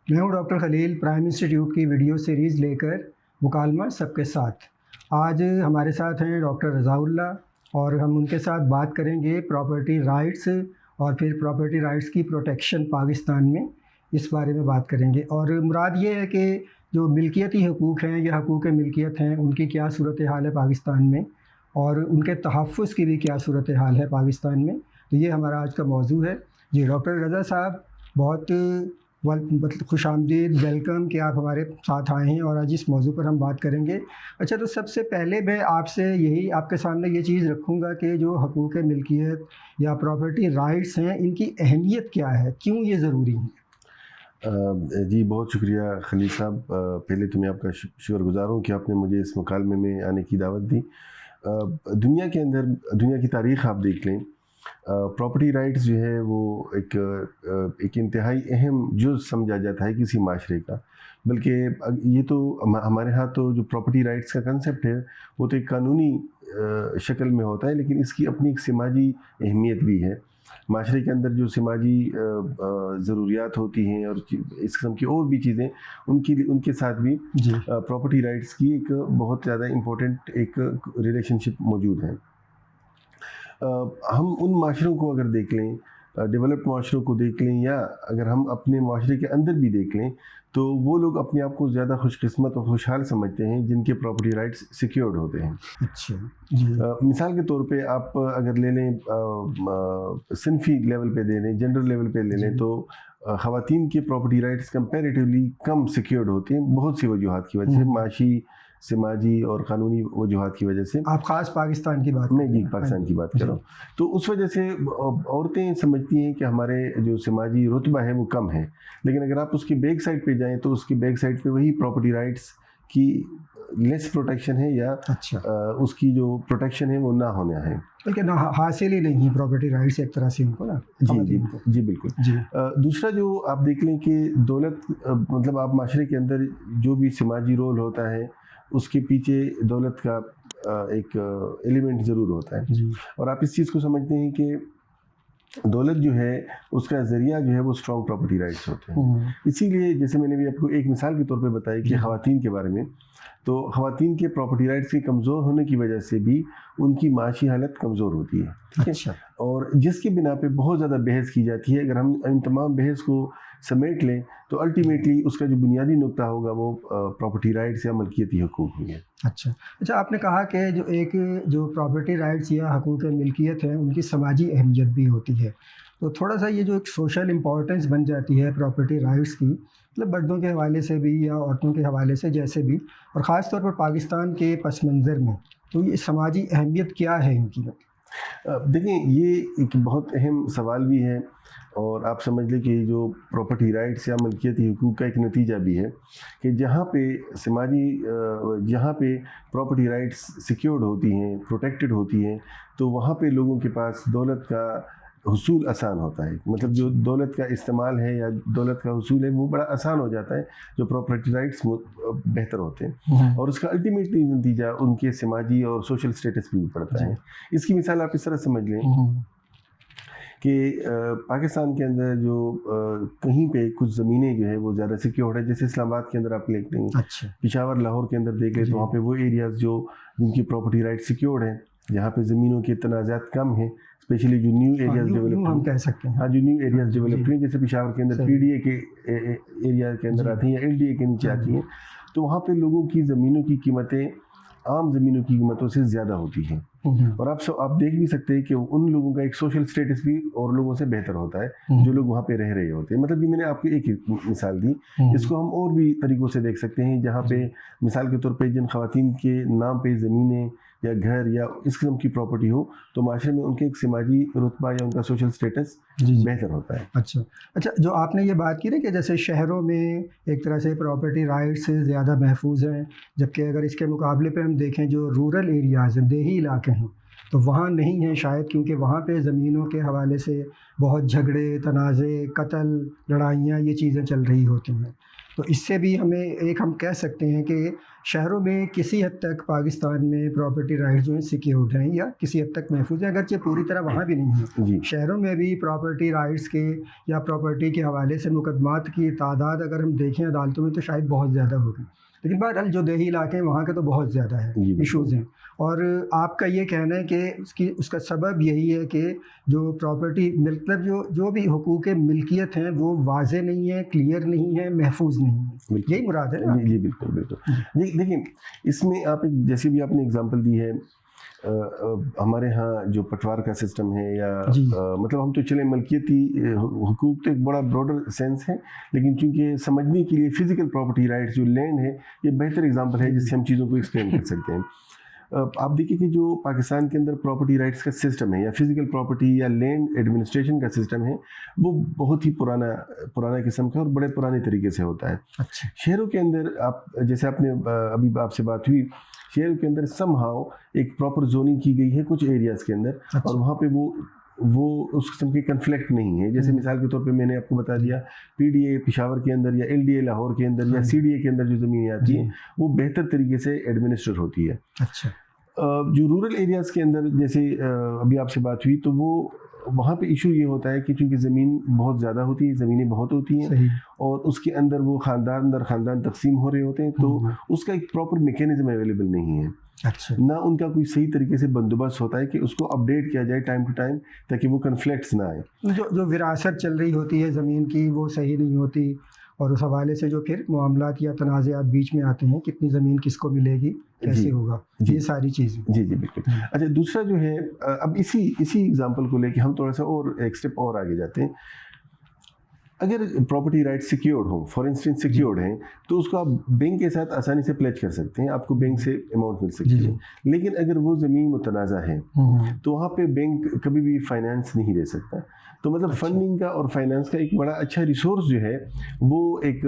मैं हूं doctor Khalil, prime institute की वीडियो सीरीज़ लेकर मुकालमा सबके साथ। आज हमारे साथ हैं डॉक्टर रज़ाउल्लाह और हम उनके साथ बात करेंगे प्रॉपर्टी राइट्स और फिर प्रॉपर्टी राइट्स की प्रोटेक्शन पाकिस्तान में, इस बारे में बात करेंगे। और मुराद ये है कि जो मिल्कियती हकूक़ हैं या हकूक़ मिल्कियत हैं, उनकी क्या सूरत हाल है पाकिस्तान में और उनके तहफ़्फ़ुज़ की भी क्या सूरत हाल है पाकिस्तान में। तो ये हमारा आज का मौजू है। जी डॉक्टर रज़ा साहब, बहुत मतलब खुशामदीद, वेलकम कि आप हमारे साथ आए हैं और आज इस मौजू पर हम बात करेंगे। अच्छा, तो सबसे पहले मैं आपसे यही आपके सामने ये चीज़ रखूँगा कि जो हकूक़ मिल्कियत या प्रॉपर्टी राइट्स हैं, इनकी अहमियत क्या है, क्यों ये ज़रूरी हैं? जी बहुत शुक्रिया खलील साहब। पहले तो मैं आपका शुक्रगुज़ार हूँ कि आपने मुझे इस मुकालमे में आने की दावत दी। दुनिया के अंदर दुनिया की तारीख़ आप देख लें, प्रॉपर्टी राइट्स जो है वो एक इंतहाई अहम जुज़ समझा जाता है किसी माशरे का। बल्कि ये तो हमारे यहाँ तो जो प्रॉपर्टी राइट्स का कंसेप्ट है वो तो एक कानूनी शक्ल में होता है, लेकिन इसकी अपनी एक समाजी अहमियत भी है। माशरे के अंदर जो समाजी ज़रूरियात होती हैं और इस किस्म की और भी चीज़ें, उनके साथ भी प्रॉपर्टी राइट्स की एक बहुत ज़्यादा इम्पोर्टेंट एक रिलेशनशिप मौजूद है। हम उन माशरों को अगर देख लें, डेवलप्ड माशरों को देख लें, या अगर हम अपने माशरे के अंदर भी देख लें, तो वो लोग अपने आप को ज़्यादा खुशकिस्मत और खुशहाल समझते हैं जिनके प्रॉपर्टी राइट्स सिक्योर्ड होते हैं। अच्छा जी। मिसाल के तौर पे आप अगर ले लें, सिनफी लेवल पे दे लें, जेंडर लेवल पे ले लें, तो ख़वातीन के प्रॉपर्टी राइट्स कंपैरेटिवली कम सिक्योर्ड होती हैं, बहुत सी वजूहात की वजह से, माशी, समाजी और क़ानूनी वजूहात की वजह से। आप ख़ास पाकिस्तान की बात, मैं जी पाकिस्तान की बात कर रहा हूँ। तो उस वजह से औरतें समझती हैं कि हमारे जो समाजी रुतबा है वो कम है, लेकिन अगर आप उसकी बैक साइड पे जाएं तो उसकी बैक साइड पे वही प्रॉपर्टी राइट्स की लेस प्रोटेक्शन है, या उसकी जो प्रोटेक्शन है वो ना होना है, बल्कि ना हासिल ही नहीं है प्रॉपर्टी राइट्स एक तरह से उनको ना। जी बिल्कुल जी। दूसरा जो आप देख लें कि दौलत, मतलब आप माशरे के अंदर जो भी समाजी रोल होता है उसके पीछे दौलत का एक एलिमेंट ज़रूर होता है जी। और आप इस चीज़ को समझते हैं कि दौलत जो है उसका ज़रिया जो है वो स्ट्रॉन्ग प्रॉपर्टी राइट्स होते हैं। इसीलिए जैसे मैंने भी आपको एक मिसाल के तौर पे बताई कि ख़वातीन के बारे में, तो ख़वातीन के प्रॉपर्टी राइट्स के कमज़ोर होने की वजह से भी उनकी माशी हालत कमज़ोर होती है। अच्छा। और जिसकी बिना पे बहुत ज़्यादा बहस की जाती है। अगर हम इन तमाम बहस को समेट लें तो अल्टीमेटली उसका जो बुनियादी नुक्ता होगा वो प्रॉपर्टी राइट्स या मलकियती हकूक़ होंगे। अच्छा, आपने कहा कि जो प्रॉपर्टी राइट्स या हकूक़ मिल्कियत है, उनकी समाजी अहमियत भी होती है। तो थोड़ा सा ये जो एक सोशल इम्पोर्टेंस बन जाती है प्रॉपर्टी राइट्स की, मतलब मर्दों के हवाले से भी या औरतों के हवाले से जैसे भी, और ख़ास तौर पर पाकिस्तान के पस मंज़र में, तो ये समाजी अहमियत क्या है इनकी? देखिए, ये एक बहुत अहम सवाल भी है, और आप समझ लें कि जो प्रॉपर्टी राइट्स या मलकियती हुकूक का एक नतीजा भी है कि जहाँ पे प्रॉपर्टी राइट्स सिक्योर्ड होती हैं, प्रोटेक्टेड होती हैं, तो वहाँ पे लोगों के पास दौलत का हुसूल आसान होता है। मतलब जो दौलत का इस्तेमाल है या दौलत का हुसूल है वो बड़ा आसान हो जाता है, जो प्रॉपर्टी राइट्स बेहतर होते हैं, और उसका अल्टीमेटली नतीजा उनके समाजी और सोशल स्टेटस भी पड़ता है। इसकी मिसाल आप इस तरह समझ लें कि पाकिस्तान के अंदर जो कहीं पे कुछ ज़मीनें जो है वो ज़्यादा सिक्योर्ड है, जैसे इस्लामाबाद के अंदर आप देख लेंगे, पिशावर, लाहौर के अंदर देख लें, तो वहाँ पे वो एरियाज़ जिनकी प्रॉपर्टी राइट सिक्योर्ड है, जहाँ पे ज़मीनों के तनाज़ात कम हैं, स्पेशली जो न्यू एरियाज़ डेवलप, हम कह सकते हैं, हाँ, जो न्यू एरियाज़ डेवलप हुए, जैसे पिशावर के अंदर पीडीए के एरिया के अंदर आती हैं या एलडीए के नीचे आती हैं, तो वहाँ पे लोगों की ज़मीनों की कीमतें आम ज़मीनों की कीमतों से ज़्यादा होती हैं। और आप देख भी सकते हैं कि उन लोगों का एक सोशल स्टेटस भी और लोगों से बेहतर होता है जो लोग वहाँ पे रह रहे होते हैं। मतलब ये मैंने आपको एक मिसाल दी, इसको हम और भी तरीक़ों से देख सकते हैं, जहाँ पे मिसाल के तौर पे जिन ख़वातीन के नाम पे ज़मीनें या घर या इस किस्म की प्रॉपर्टी हो, तो माशरे में उनके एक समाजी रुतबा या उनका सोशल स्टेटस बेहतर होता है। अच्छा, जो आपने ये बात की ना कि जैसे शहरों में एक तरह से प्रॉपर्टी राइट्स ज़्यादा महफूज हैं, जबकि अगर इसके मुकाबले पे हम देखें जो रूरल एरियाज़ हैं, देही इलाके हैं, तो वहाँ नहीं हैं शायद, क्योंकि वहाँ पे ज़मीनों के हवाले से बहुत झगड़े, तनाज़े, कत्ल, लड़ाइयाँ, ये चीज़ें चल रही होती हैं। तो इससे भी हमें एक हम कह सकते हैं कि शहरों में किसी हद तक पाकिस्तान में प्रॉपर्टी राइट्स जो हैं सिक्योर्ड हैं या किसी हद तक महफूज हैं, अगरचे पूरी तरह वहाँ भी नहीं है। जी शहरों में भी प्रॉपर्टी राइट्स के या प्रॉपर्टी के हवाले से मुकदमात की तादाद अगर हम देखें अदालतों में तो शायद बहुत ज़्यादा होगी, लेकिन बहरहाल जो देही इलाके हैं वहाँ के तो बहुत ज़्यादा है जी बिल्कुल। इश्यूज़ हैं। और आपका ये कहना है कि उसका सबब यही है कि जो प्रॉपर्टी मतलब जो भी हुकूक मिल्कियत हैं वो वाज़ेह नहीं है, क्लियर नहीं है, महफूज नहीं है, बिल्कुल। यही मुराद है ना? जी जी बिल्कुल बिल्कुल। देखिए, इसमें आप एक जैसे भी आपने एग्जांपल दी है, हमारे यहाँ जो पटवार का सिस्टम है या जी। मतलब हम तो चले मलकियती हुकूक तो एक बड़ा ब्रॉडर सेंस है, लेकिन चूंकि समझने के लिए फिजिकल प्रॉपर्टी राइट्स जो लैंड है ये बेहतर एग्जांपल है जिससे हम चीज़ों को एक्सप्लेन कर सकते हैं। आप देखिए कि जो पाकिस्तान के अंदर प्रॉपर्टी राइट्स का सिस्टम है या फिजिकल प्रॉपर्टी या लैंड एडमिनिस्ट्रेशन का सिस्टम है वो बहुत ही पुराना किस्म का और बड़े पुराने तरीके से होता है। अच्छा। शहरों के अंदर आप जैसे आपने अभी आपसे बात हुई, शहरों के अंदर समहाउ एक प्रॉपर जोनिंग की गई है कुछ एरियाज़ के अंदर, अच्छा। और वहाँ पे वो उस किस्म की कन्फ्लिक्ट नहीं है। जैसे मिसाल के तौर पे मैंने आपको बता दिया पीडीए पेशावर के अंदर या एलडीए लाहौर के अंदर या सीडीए के अंदर जो ज़मीनें आती हैं वो बेहतर तरीके से एडमिनिस्टर होती है। अच्छा। जो रूरल एरियाज़ के अंदर जैसे अभी आपसे बात हुई तो वो वहाँ पे इशू ये होता है कि चूँकि ज़मीन बहुत ज़्यादा होती है, ज़मीनें बहुत होती हैं सही। और उसके अंदर वो ख़ानदान दर ख़ानदान तकसीम हो रहे होते हैं, तो उसका एक प्रॉपर मैकेनिज्म अवेलेबल नहीं है। अच्छा। ना उनका कोई सही तरीके से बंदोबस्त होता है कि उसको अपडेट किया जाए टाइम टू टाइम ताकि वो कन्फ्लिक्ट्स ना आए। जो विरासत चल रही होती है ज़मीन की वो सही नहीं होती और उस हवाले से जो फिर मामलात या तनाज़ात बीच में आते हैं, कितनी ज़मीन किसको मिलेगी, कैसे होगा, ये सारी चीज़ें। जी जी बिल्कुल। अच्छा, दूसरा जो है अब इसी एग्जांपल को लेके हम थोड़ा सा और एक स्टेप और आगे जाते हैं। अगर प्रॉपर्टी राइट सिक्योर्ड हो, फॉर इंस्टेंस सिक्योर्ड हैं, तो उसको आप बैंक के साथ आसानी से प्लेज कर सकते हैं, आपको बैंक से अमाउंट मिल सकती है। लेकिन अगर वो ज़मीन मुतनाज़ा है तो वहाँ पे बैंक कभी भी फाइनेंस नहीं दे सकता। तो मतलब फंडिंग का और फाइनेंस का एक बड़ा अच्छा रिसोर्स जो है वो एक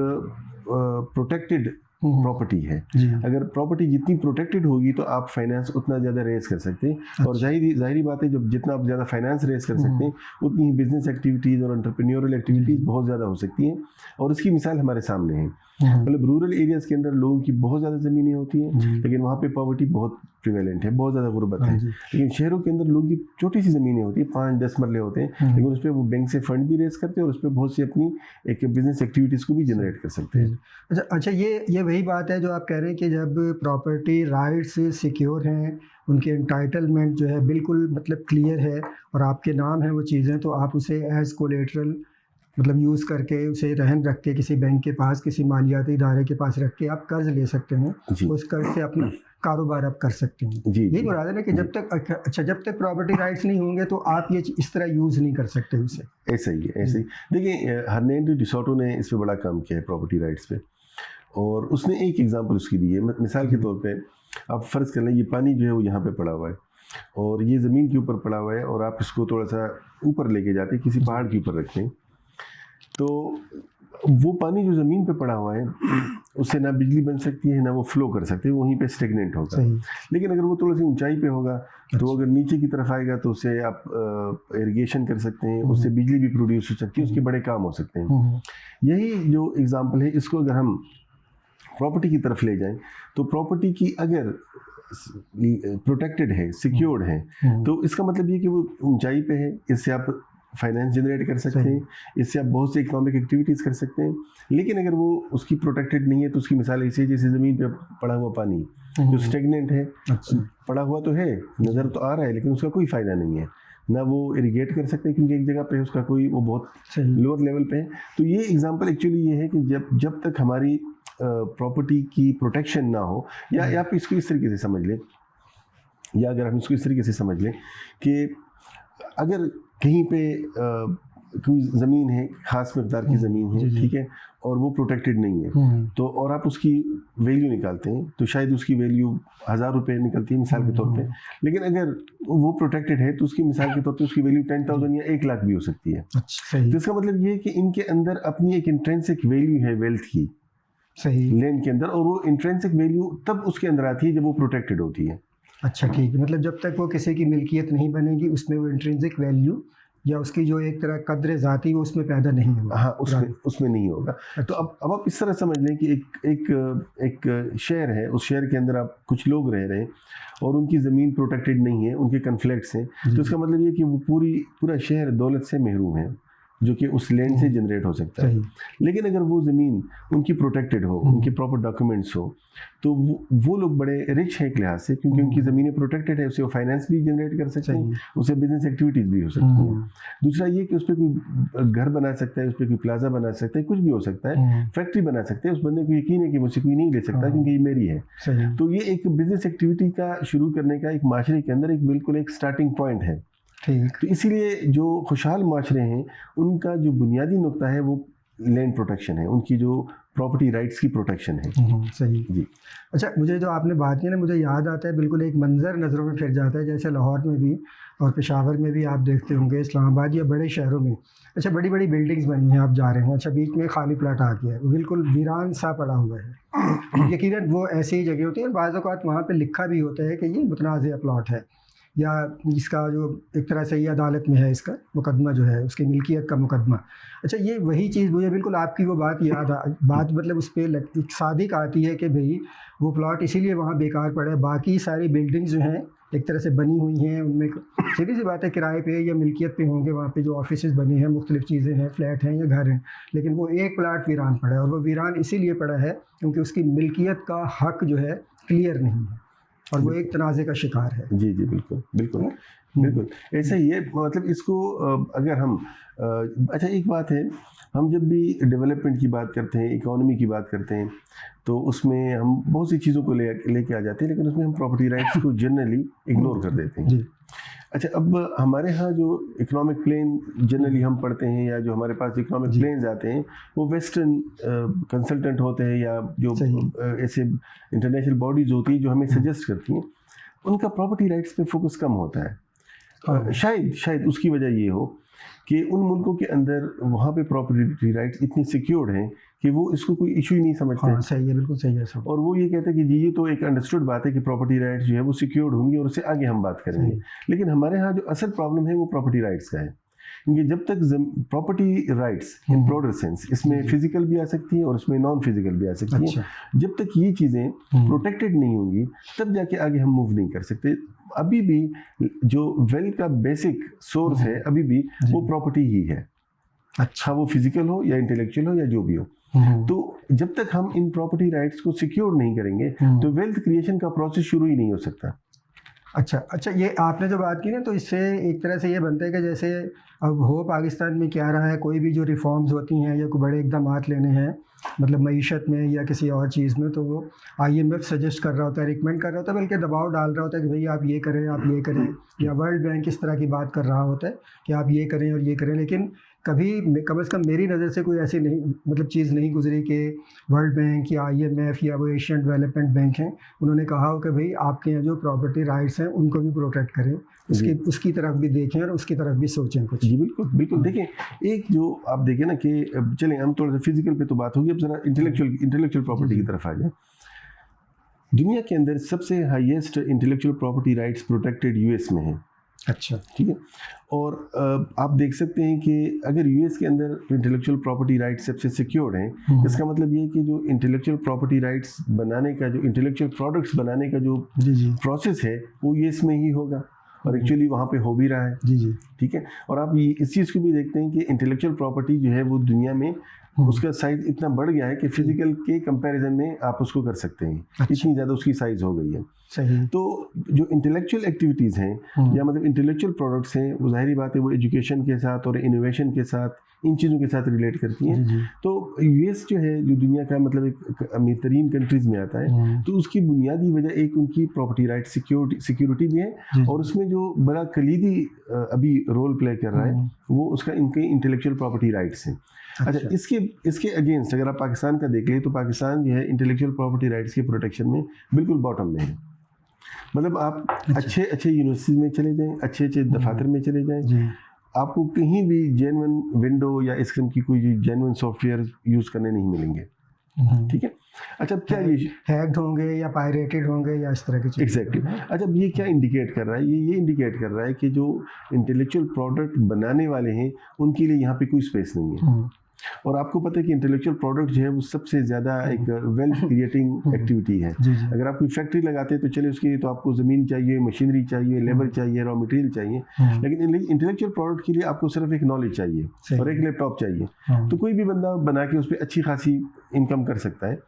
प्रोटेक्टेड प्रॉपर्टी है। अगर प्रॉपर्टी जितनी प्रोटेक्टेड होगी तो आप फाइनेंस उतना ज़्यादा रेज कर सकते हैं। और जाहिरी बात है जब जितना आप ज़्यादा फाइनेंस रेज कर सकते हैं उतनी ही बिजनेस एक्टिविटीज़ और एंटरप्रेन्योरल एक्टिविटीज़ बहुत ज़्यादा हो सकती हैं। और इसकी मिसाल हमारे सामने है। मतलब रूरल एरियाज़ के अंदर लोगों की बहुत ज़्यादा ज़मीनें होती हैं लेकिन वहाँ पे पॉवर्टी बहुत प्रिवेलेंट है, बहुत ज़्यादा गुर्बत है। लेकिन शहरों के अंदर लोगों की छोटी सी ज़मीनें होती हैं, 5-10 मरले होते हैं, लेकिन उस पर वो बैंक से फंड भी रेज करते हैं और उस पर बहुत सी अपनी एक बिजनेस एक्टिविटीज़ को भी जनरेट कर सकते हैं। अच्छा, ये वही बात है जो आप कह रहे हैं कि जब प्रॉपर्टी राइट्स सिक्योर हैं, उनके एंटाइटलमेंट जो है बिल्कुल मतलब क्लियर है और आपके नाम है वो चीज़ें, तो आप उसे एज कोलेटरल मतलब यूज़ करके उसे रहन रख के किसी बैंक के पास, किसी मालियाती इदारे के पास रख के आप कर्ज ले सकते हैं, उस कर्ज से अपना कारोबार आप कर सकते हैं। यही मुराद है ना कि जब तक प्रॉपर्टी राइट्स नहीं होंगे तो आप ये इस तरह यूज़ नहीं कर सकते उसे। ऐसा ही है, ऐसे ही। देखिए, हर्नेंडो डिसोटो ने इस पर बड़ा काम किया है प्रॉपर्टी राइट्स पे, और उसने एक एग्जांपल उसकी दी है। मिसाल के तौर पे आप फ़र्ज़ कर लें ये पानी जो है वो यहाँ पे पड़ा हुआ है और ये ज़मीन के ऊपर पड़ा हुआ है और आप इसको थोड़ा सा ऊपर लेके जाते हैं, किसी पहाड़ के ऊपर रखते हैं, तो वो पानी जो ज़मीन पे पड़ा हुआ है उससे ना बिजली बन सकती है ना वो फ्लो कर सकते हैं, वहीं पे स्टेगनेंट होगा। लेकिन अगर वो थोड़ी सी ऊंचाई पे होगा तो अगर नीचे की तरफ आएगा तो उससे आप इरिगेशन कर सकते हैं, उससे बिजली भी प्रोड्यूस हो सकती है, उसके बड़े काम हो सकते हैं। यही जो एग्जांपल है इसको अगर हम प्रॉपर्टी की तरफ ले जाएं तो प्रॉपर्टी की अगर प्रोटेक्टेड है, सिक्योर्ड है, तो इसका मतलब ये कि वो ऊंचाई पे है, इससे आप फाइनेंस जनरेट कर सकते हैं, इससे आप बहुत सी इकोनॉमिक एक्टिविटीज़ कर सकते हैं। लेकिन अगर वो उसकी प्रोटेक्टेड नहीं है तो उसकी मिसाल ऐसी है जैसे ज़मीन पे पड़ा हुआ पानी जो स्टेगनेंट है, पड़ा हुआ तो है, नज़र तो आ रहा है लेकिन उसका कोई फ़ायदा नहीं है, ना वो इरिगेट कर सकते हैं क्योंकि एक जगह पे उसका कोई वो बहुत लोअर लेवल पे है। तो ये एग्जांपल एक्चुअली ये है कि जब तक हमारी प्रॉपर्टी की प्रोटेक्शन ना हो, या आप इसको इस तरीके से समझ लें, या अगर हम इसको इस तरीके से समझ लें कि अगर कहीं पे कोई ज़मीन है, ख़ास मकदार की ज़मीन है, ठीक है, और वो प्रोटेक्टेड नहीं है, तो और आप उसकी वैल्यू निकालते हैं तो शायद उसकी वैल्यू 1000 रुपये निकलती है मिसाल के तौर पे। लेकिन अगर वो प्रोटेक्टेड है तो उसकी मिसाल के तौर पे उसकी वैल्यू 10,000 या 1 लाख भी हो सकती है। तो इसका मतलब ये है कि इनके अंदर अपनी एक इंट्रिंसिक वैल्यू है वेल्थ की, लैंड के अंदर, और वो इंट्रिंसिक वैल्यू तब उसके अंदर आती है जब वो प्रोटेक्टेड होती है। अच्छा, ठीक है, मतलब जब तक वो किसी की मिल्कियत नहीं बनेगी उसमें वो इंट्रिंसिक वैल्यू या उसकी जो एक तरह कद्र ज़ाती वो उसमें पैदा नहीं होगा। हाँ, उसमें नहीं होगा। तो अब आप इस तरह समझ लें कि एक शहर है, उस शहर के अंदर आप कुछ लोग रह रहे हैं और उनकी ज़मीन प्रोटेक्टेड नहीं है, उनके कन्फ्लिक्ट्स हैं, तो इसका मतलब ये कि वो पूरा शहर दौलत से महरूम है, जो कि उस लैंड से जनरेट हो सकता है। लेकिन अगर वो ज़मीन उनकी प्रोटेक्टेड हो, उनके प्रॉपर डॉक्यूमेंट्स हो, तो वो लोग बड़े रिच हैं एक लिहाज से, क्योंकि उनकी ज़मीनें प्रोटेक्टेड है, उससे वो फाइनेंस भी जनरेट कर सकते हैं, उससे बिजनेस एक्टिविटीज़ भी हो सकती हैं। दूसरा ये कि उस पर कोई घर बना सकता है, उस पर कोई प्लाजा बना सकता है, कुछ भी हो सकता है, फैक्ट्री बना सकते हैं, उस बंदे को यकीन है कि मुझसे कोई नहीं ले सकता क्योंकि ये मेरी है। तो ये एक बिजनेस एक्टिविटी का शुरू करने का एक माशरे के अंदर बिल्कुल एक स्टार्टिंग पॉइंट है। तो इसीलिए जो खुशहाल माशरे हैं उनका जो बुनियादी नुक्ता है वो लैंड प्रोटेक्शन है, उनकी जो प्रॉपर्टी राइट्स की प्रोटेक्शन है। सही जी। अच्छा, मुझे जो आपने बात की ना, मुझे याद आता है बिल्कुल एक मंज़र नज़रों में फिर जाता है, जैसे लाहौर में भी और पेशावर में भी आप देखते होंगे, इस्लामाबाद या बड़े शहरों में अच्छा बड़ी बड़ी बिल्डिंग्स बनी हैं, आप जा रहे हैं, अच्छा बीच में खाली प्लाट आ गया है, वो बिल्कुल वीरान सा पड़ा हुआ है। यकीनन वो ऐसी ही जगह होती है और बाज़ औक़ात वहाँ पर लिखा भी होता है कि ये मुतनाज़ प्लाट है, या इसका जो एक तरह से ये अदालत में है, इसका मुकदमा जो है उसकी मिल्कियत का मुकदमा। अच्छा, ये वही चीज़ मुझे बिल्कुल आपकी वो बात बात मतलब उस पर एक सादिक आती है कि भाई वो प्लॉट इसीलिए वहाँ बेकार पड़ा है, बाकी सारी बिल्डिंग्स जो हैं एक तरह से बनी हुई हैं, उनमें सीधी सी बात है किराए पे या मिल्कियत पे होंगे, वहाँ पे जो ऑफिसेज बने हैं, मुख्तलिफ चीज़ें हैं, फ्लैट हैं या घर हैं, लेकिन वो एक प्लाट वीरान पड़ा है और वो वीरान इसीलिए पड़ा है क्योंकि उसकी मिल्कियत का हक जो है क्लियर नहीं है और वो एक तनाज़े का शिकार है। जी बिल्कुल ऐसा ही है। मतलब इसको अगर हम अच्छा एक बात है, हम जब भी डेवलपमेंट की बात करते हैं, इकोनॉमी की बात करते हैं, तो उसमें हम बहुत सी चीज़ों को लेके आ जाते हैं, लेकिन उसमें हम प्रॉपर्टी राइट्स को जनरली इग्नोर कर देते हैं। अच्छा, अब हमारे यहाँ जो इकोनॉमिक प्लेन जनरली हम पढ़ते हैं या जो हमारे पास इकोनॉमिक प्लेन्स आते हैं वो वेस्टर्न कंसल्टेंट होते हैं या जो ऐसे इंटरनेशनल बॉडीज़ होती हैं जो हमें सजेस्ट करती हैं, उनका प्रॉपर्टी राइट्स पे फोकस कम होता है। शायद उसकी वजह ये हो कि उन मुल्कों के अंदर वहाँ पे प्रॉपर्टी राइट्स इतनी सिक्योर्ड हैं कि वो इसको कोई इशू ही नहीं समझते। सही है, बिल्कुल सही है सब। और वो ये कहते हैं कि जी ये तो एक अंडरस्टूड बात है कि प्रॉपर्टी राइट्स जो है वो सिक्योर्ड होंगी और उससे आगे हम बात करेंगे। लेकिन हमारे यहाँ जो असल प्रॉब्लम है वो प्रॉपर्टी राइट्स का है, क्योंकि जब तक property rights in broader sense, इसमें फिजिकल भी आ सकती है और इसमें नॉन फिजिकल भी आ सकती है, जब तक ये चीज़ें प्रोटेक्टेड नहीं होंगी तब जाके आगे हम मूव नहीं कर सकते। अभी भी जो वेल्थ का बेसिक सोर्स है अभी भी वो प्रॉपर्टी ही है, अच्छा वो फिजिकल हो या इंटेलेक्चुअल हो या जो भी हो। तो जब तक हम इन प्रॉपर्टी राइट्स को सिक्योर नहीं करेंगे तो वेल्थ क्रिएशन का प्रोसेस शुरू ही नहीं हो सकता। अच्छा, ये आपने जो बात की ना, तो इससे एक तरह से ये बनता है कि जैसे अब हो पाकिस्तान में क्या रहा है, कोई भी जो रिफॉर्म्स होती हैं या कोई बड़े इक़दामात लेने हैं मतलब मईशत में या किसी और चीज़ में, तो वो IMF सजेस्ट कर रहा होता है, रिकमेंड कर रहा होता है, बल्कि दबाव डाल रहा होता है कि भाई आप ये करें, आप ये करें, या वर्ल्ड बैंक इस तरह की बात कर रहा होता है कि आप ये करें और ये करें। लेकिन कभी कम से कम मेरी नज़र से कोई ऐसी नहीं मतलब चीज़ नहीं गुजरी कि वर्ल्ड बैंक या IMF या वो एशियन डेवलपमेंट बैंक हैं, उन्होंने कहा हो कि भाई आपके यहाँ जो प्रॉपर्टी राइट्स हैं उनको भी प्रोटेक्ट करें, उसकी तरफ भी देखें और उसकी तरफ भी सोचें कुछ। जी बिल्कुल देखें, एक जो आप देखें ना कि चलें हम थोड़ा सा फिजिकल पे तो बात होगी, अब जरा इंटेलेक्चुअल प्रॉपर्टी की तरफ आ जाए। दुनिया के अंदर सबसे highest intellectual property rights protected US में है। अच्छा, ठीक है। और आप देख सकते हैं कि अगर US के अंदर इंटेलेक्चुअल प्रॉपर्टी राइट्स सबसे सिक्योर्ड हैं, इसका मतलब ये है कि जो इंटेलेक्चुअल प्रॉपर्टी राइट्स बनाने का, जो इंटेलेक्चुअल प्रोडक्ट्स बनाने का जो प्रोसेस है वो US में ही होगा और एक्चुअली वहाँ पे हो भी रहा है। जी ठीक है। और आप इस चीज़ को भी देखते हैं कि इंटेलेक्चुअल प्रॉपर्टी जो है वो दुनिया में उसका साइज इतना बढ़ गया है कि फिजिकल के कंपैरिजन में आप उसको कर सकते हैं। अच्छा। इतनी ज़्यादा उसकी साइज हो गई है। सही। तो जो इंटेलेक्चुअल एक्टिविटीज़ हैं या मतलब इंटेलेक्चुअल प्रोडक्ट्स हैं, वो ज़ाहिरी बात है वो एजुकेशन के साथ और इनोवेशन के साथ, इन चीज़ों के साथ रिलेट करती हैं। तो US जो है, जो दुनिया का मतलब एक अमीर तरीन कंट्रीज़ में आता है, तो उसकी बुनियादी वजह एक उनकी प्रॉपर्टी राइट सिक्योरिटी भी है और उसमें जो बड़ा कलीदी अभी रोल प्ले कर रहा है वो उसका इनके इंटेलेक्चुअल प्रॉपर्टी राइट्स हैं। अच्छा, इसके अगेंस्ट अगर आप पाकिस्तान का देख लें तो पाकिस्तान जो है इंटेलेक्चुअल प्रॉपर्टी राइट्स के प्रोटेक्शन में बिल्कुल बॉटम में है। मतलब आप अच्छे यूनिवर्सिटी में चले जाएं, अच्छे दफातर में चले जाएं, आपको कहीं भी जेन्युइन विंडो या इस किस्म की कोई जेन्युइन सॉफ्टवेयर यूज़ करने नहीं मिलेंगे। ठीक है। अच्छा, अब क्या ये हैक्ड होंगे या पायरेटेड होंगे या इस तरह की चीज़? एग्जैक्टली अच्छा, अब ये क्या इंडिकेट कर रहा है? ये इंडिकेट कर रहा है कि जो इंटेलेक्चुअल प्रोडक्ट बनाने वाले हैं उनके लिए यहाँ पे कोई स्पेस नहीं है। और आपको पता है कि इंटेलेक्चुअल प्रोडक्ट जो है वो सबसे ज़्यादा एक वेल्थ क्रिएटिंग एक्टिविटी है। अगर आप कोई फैक्ट्री लगाते हैं तो चले उसके लिए तो आपको ज़मीन चाहिए, मशीनरी चाहिए, लेबर चाहिए, रॉ मटेरियल चाहिए, लेकिन इंटेलेक्चुअल प्रोडक्ट के लिए आपको सिर्फ एक नॉलेज चाहिए और एक लैपटॉप चाहिए। तो कोई भी बंदा बना के उस पर अच्छी खासी इनकम कर सकता है,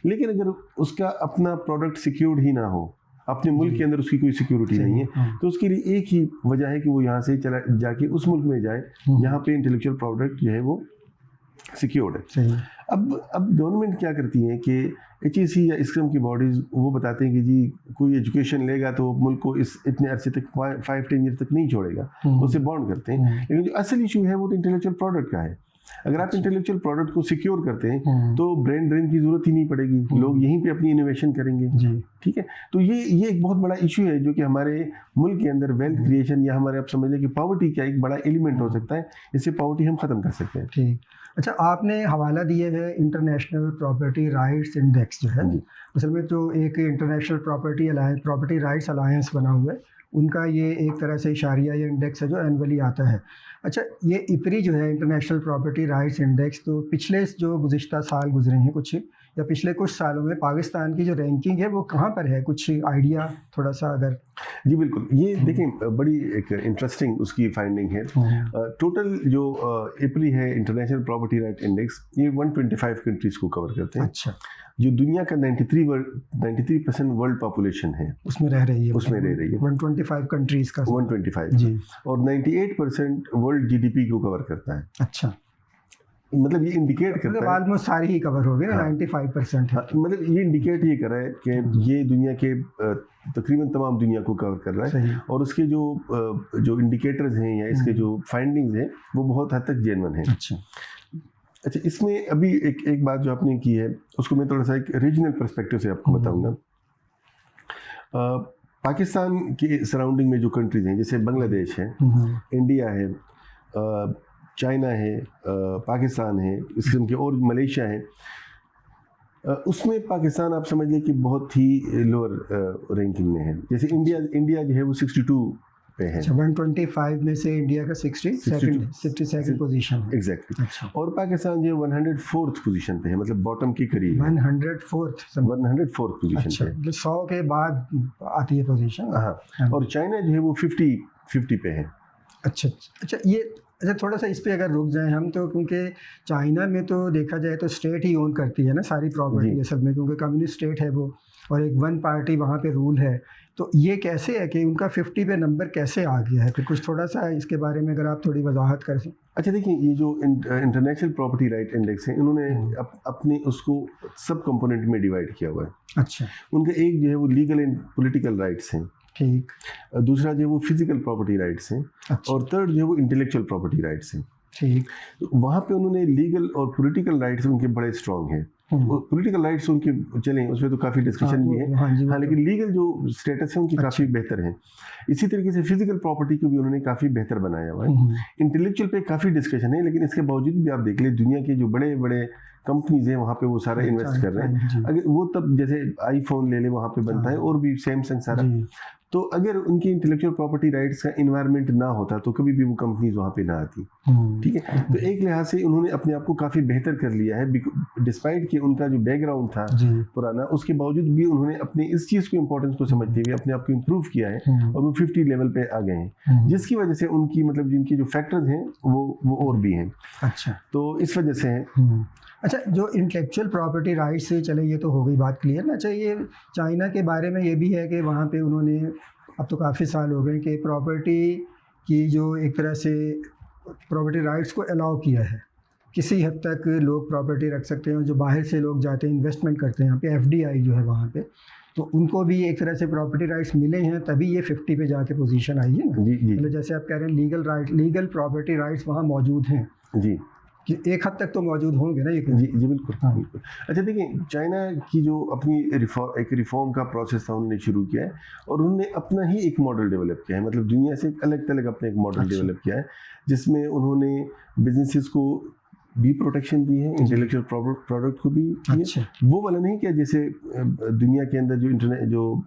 लेकिन अगर उसका अपना प्रोडक्ट सिक्योर्ड ही ना हो, अपने मुल्क के अंदर उसकी कोई सिक्योरिटी नहीं है, तो उसके लिए एक ही वजह है कि वो यहाँ से चला जाके उस मुल्क में जाए जहाँ पे इंटेलेक्चुअल प्रोडक्ट जो है वो सिक्योर्ड है। अब गवर्नमेंट क्या करती है कि HEC या इस्कम की बॉडीज़ वो बताते हैं कि जी कोई एजुकेशन लेगा तो मुल्क को इस इतने अरसे तक 5-10 ईयर तक नहीं छोड़ेगा, उससे बॉन्ड करते हैं। लेकिन जो असल इशू है वो तो इंटेलेक्चुअल प्रोडक्ट का है। अगर आप इंटेलेक्चुअल प्रोडक्ट को सिक्योर करते हैं तो ब्रेन ड्रेन की ज़रूरत ही नहीं पड़ेगी, लोग यहीं पे अपनी इनोवेशन करेंगे। ठीक है, तो ये एक बहुत बड़ा इशू है जो कि हमारे मुल्क के अंदर वेल्थ क्रिएशन या हमारे आप समझ लें कि पॉवर्टी का एक बड़ा एलिमेंट हो सकता है। इससे पॉवर्टी हम ख़त्म कर सकते हैं। ठीक। अच्छा, आपने हवाला दिए है इंटरनेशनल प्रॉपर्टी राइट्स इंडेक्स जो है, असल में जो एक इंटरनेशनल प्रॉपर्टी राइट्स अलायंस बना हुआ है, उनका ये एक तरह से इशारिया या इंडेक्स है जो एनुअली आता है। अच्छा, ये इपरी जो है इंटरनेशनल प्रॉपर्टी राइट्स इंडेक्स, तो पिछले जो गुज़िश्ता साल गुजरे हैं कुछ या पिछले कुछ सालों में पाकिस्तान की जो रैंकिंग है वो कहाँ पर है, कुछ आइडिया थोड़ा सा अगर? जी बिल्कुल, ये देखें बड़ी एक इंटरेस्टिंग उसकी फाइंडिंग है। टोटल जो इपरी है इंटरनेशनल प्रॉपर्टी राइट इंडेक्स, ये 125 कंट्रीज़ को कवर करते हैं। अच्छा, जो दुनिया का 93% वर्ल्ड पॉपुलेशन है उसमें रह रही है 125 कंट्रीज़ का 125 जी, और 98% वर्ल्ड GDP को कवर करता है। अच्छा, मतलब ये इंडिकेट करता है ऑलमोस्ट सारी ही कवर हो गई ना, 95% है। मतलब ये इंडिकेट ये कर रहा है कि ये दुनिया के तकरीबन तमाम दुनिया को कवर कर रहा है, और उसके जो इंडिकेटर्स हैं या इसके जो फाइंडिंग्स हैं वो बहुत हद तक जेन्युइन है। अच्छा, इसमें अभी एक बात जो आपने की है उसको मैं थोड़ा सा एक रीजनल पर्सपेक्टिव से आपको बताऊंगा। पाकिस्तान के सराउंडिंग में जो कंट्रीज हैं जैसे बांग्लादेश है, इंडिया है, चाइना है, पाकिस्तान है, इस किस्म के, और मलेशिया है, उसमें पाकिस्तान आप समझ लें कि बहुत ही लोअर रैंकिंग में है। जैसे इंडिया जो है वो 62 पे है। 125 में से इंडिया का 62nd पोजीशन है। एग्जैक्टली। और पाकिस्तान जो 104th पोजीशन पे है, मतलब बॉटम के करीब 104th पोजीशन पे, 100 के बाद आती है पोजीशन। हाँ, और चाइना जो है वो 50 पे है। अच्छा, ये थोड़ा सा इस पे अगर रुक जाएं हम, तो क्योंकि चाइना में तो देखा जाए तो स्टेट ही ओन करती है ना सारी प्रॉपर्टी असल में, क्योंकि कम्युनिस्ट स्टेट है वो, और एक वन पार्टी वहाँ पे रूल है। तो ये कैसे है कि उनका 50 पे नंबर कैसे आ गया है? फिर कुछ थोड़ा सा इसके बारे में अगर आप थोड़ी वजाहत कर सकें। अच्छा, देखिए ये जो इंटरनेशनल प्रॉपर्टी राइट इंडेक्स है, इन्होंने अपने उसको सब कंपोनेंट में डिवाइड किया हुआ है। अच्छा, उनका एक जो है वो लीगल एंड पॉलिटिकल राइट्स हैं, ठीक, दूसरा जो है वो फिजिकल प्रॉपर्टी राइट्स हैं, और थर्ड जो है वो इंटेलेक्चुअल प्रॉपर्टी राइट्स हैं। ठीक, तो वहाँ पे उन्होंने लीगल और पॉलिटिकल राइट्स उनके बड़े स्ट्रॉन्ग हैं। पॉलिटिकल राइट्स उनके चलें उसमें तो काफ़ी डिस्कशन भी है, हाँ, लेकिन लीगल जो स्टेटस है उनकी काफ़ी बेहतर है। इसी तरीके से फिजिकल प्रॉपर्टी को भी उन्होंने काफ़ी बेहतर बनाया हुआ है। इंटेलेक्चुअल पे काफ़ी डिस्कशन है, लेकिन इसके बावजूद भी आप देख लें दुनिया के जो बड़े बड़े कंपनीज हैं वहाँ पे वो सारा इन्वेस्ट कर रहे हैं। अगर वो तब जैसे आईफोन ले ले वहाँ पे बनता है, और भी सैमसंग सारा, तो अगर उनकी इंटेलेक्चुअल प्रॉपर्टी राइट्स का इन्वायरमेंट ना होता तो कभी भी वो कंपनीज वहाँ पे ना आती। ठीक है, तो एक लिहाज से उन्होंने अपने आप को काफ़ी बेहतर कर लिया है, डिस्पाइट कि उनका जो बैकग्राउंड था पुराना, उसके बावजूद भी उन्होंने अपने इस चीज़ को इम्पोर्टेंस को समझते हुए अपने आप को इम्प्रूव किया है, और वो 50 लेवल पे आ गए हैं, जिसकी वजह से उनकी मतलब जिनकी जो फैक्टर्स हैं वो और भी हैं। अच्छा, तो इस वजह से है। अच्छा, जो इंटेलेक्चुअल प्रॉपर्टी राइट्स से चले, ये तो हो गई बात क्लियर ना। चाहिए चाइना के बारे में ये भी है कि वहाँ पे उन्होंने, अब तो काफ़ी साल हो गए कि प्रॉपर्टी की जो एक तरह से प्रॉपर्टी राइट्स को अलाउ किया है, किसी हद तक लोग प्रॉपर्टी रख सकते हैं, और जो बाहर से लोग जाते हैं इन्वेस्टमेंट करते हैं यहाँ पे, FDI जो है वहाँ पे, तो उनको भी एक तरह से प्रॉपर्टी राइट्स मिले हैं, तभी ये 50 पे जाके पोजीशन आई है ना। मतलब जैसे आप कह रहे हैं लीगल प्रॉपर्टी राइट्स वहाँ मौजूद हैं जी, कि एक हद तक तो मौजूद होंगे ना ये। जी बिल्कुल, हाँ, बिल्कुल। अच्छा, देखिए चाइना की जो अपनी रिफॉर्म का प्रोसेस था उन्होंने शुरू किया है, और उन्होंने अपना ही एक मॉडल डेवलप किया है, मतलब दुनिया से अलग थलग अपना एक मॉडल डेवलप किया है, जिसमें उन्होंने बिजनेसेस को भी प्रोटेक्शन दी है, इंटेलेक्चुअल प्रोडक्ट को भी दी है। अच्छा। वो वाला नहीं कि जैसे दुनिया के अंदर जो इंटरनेट जो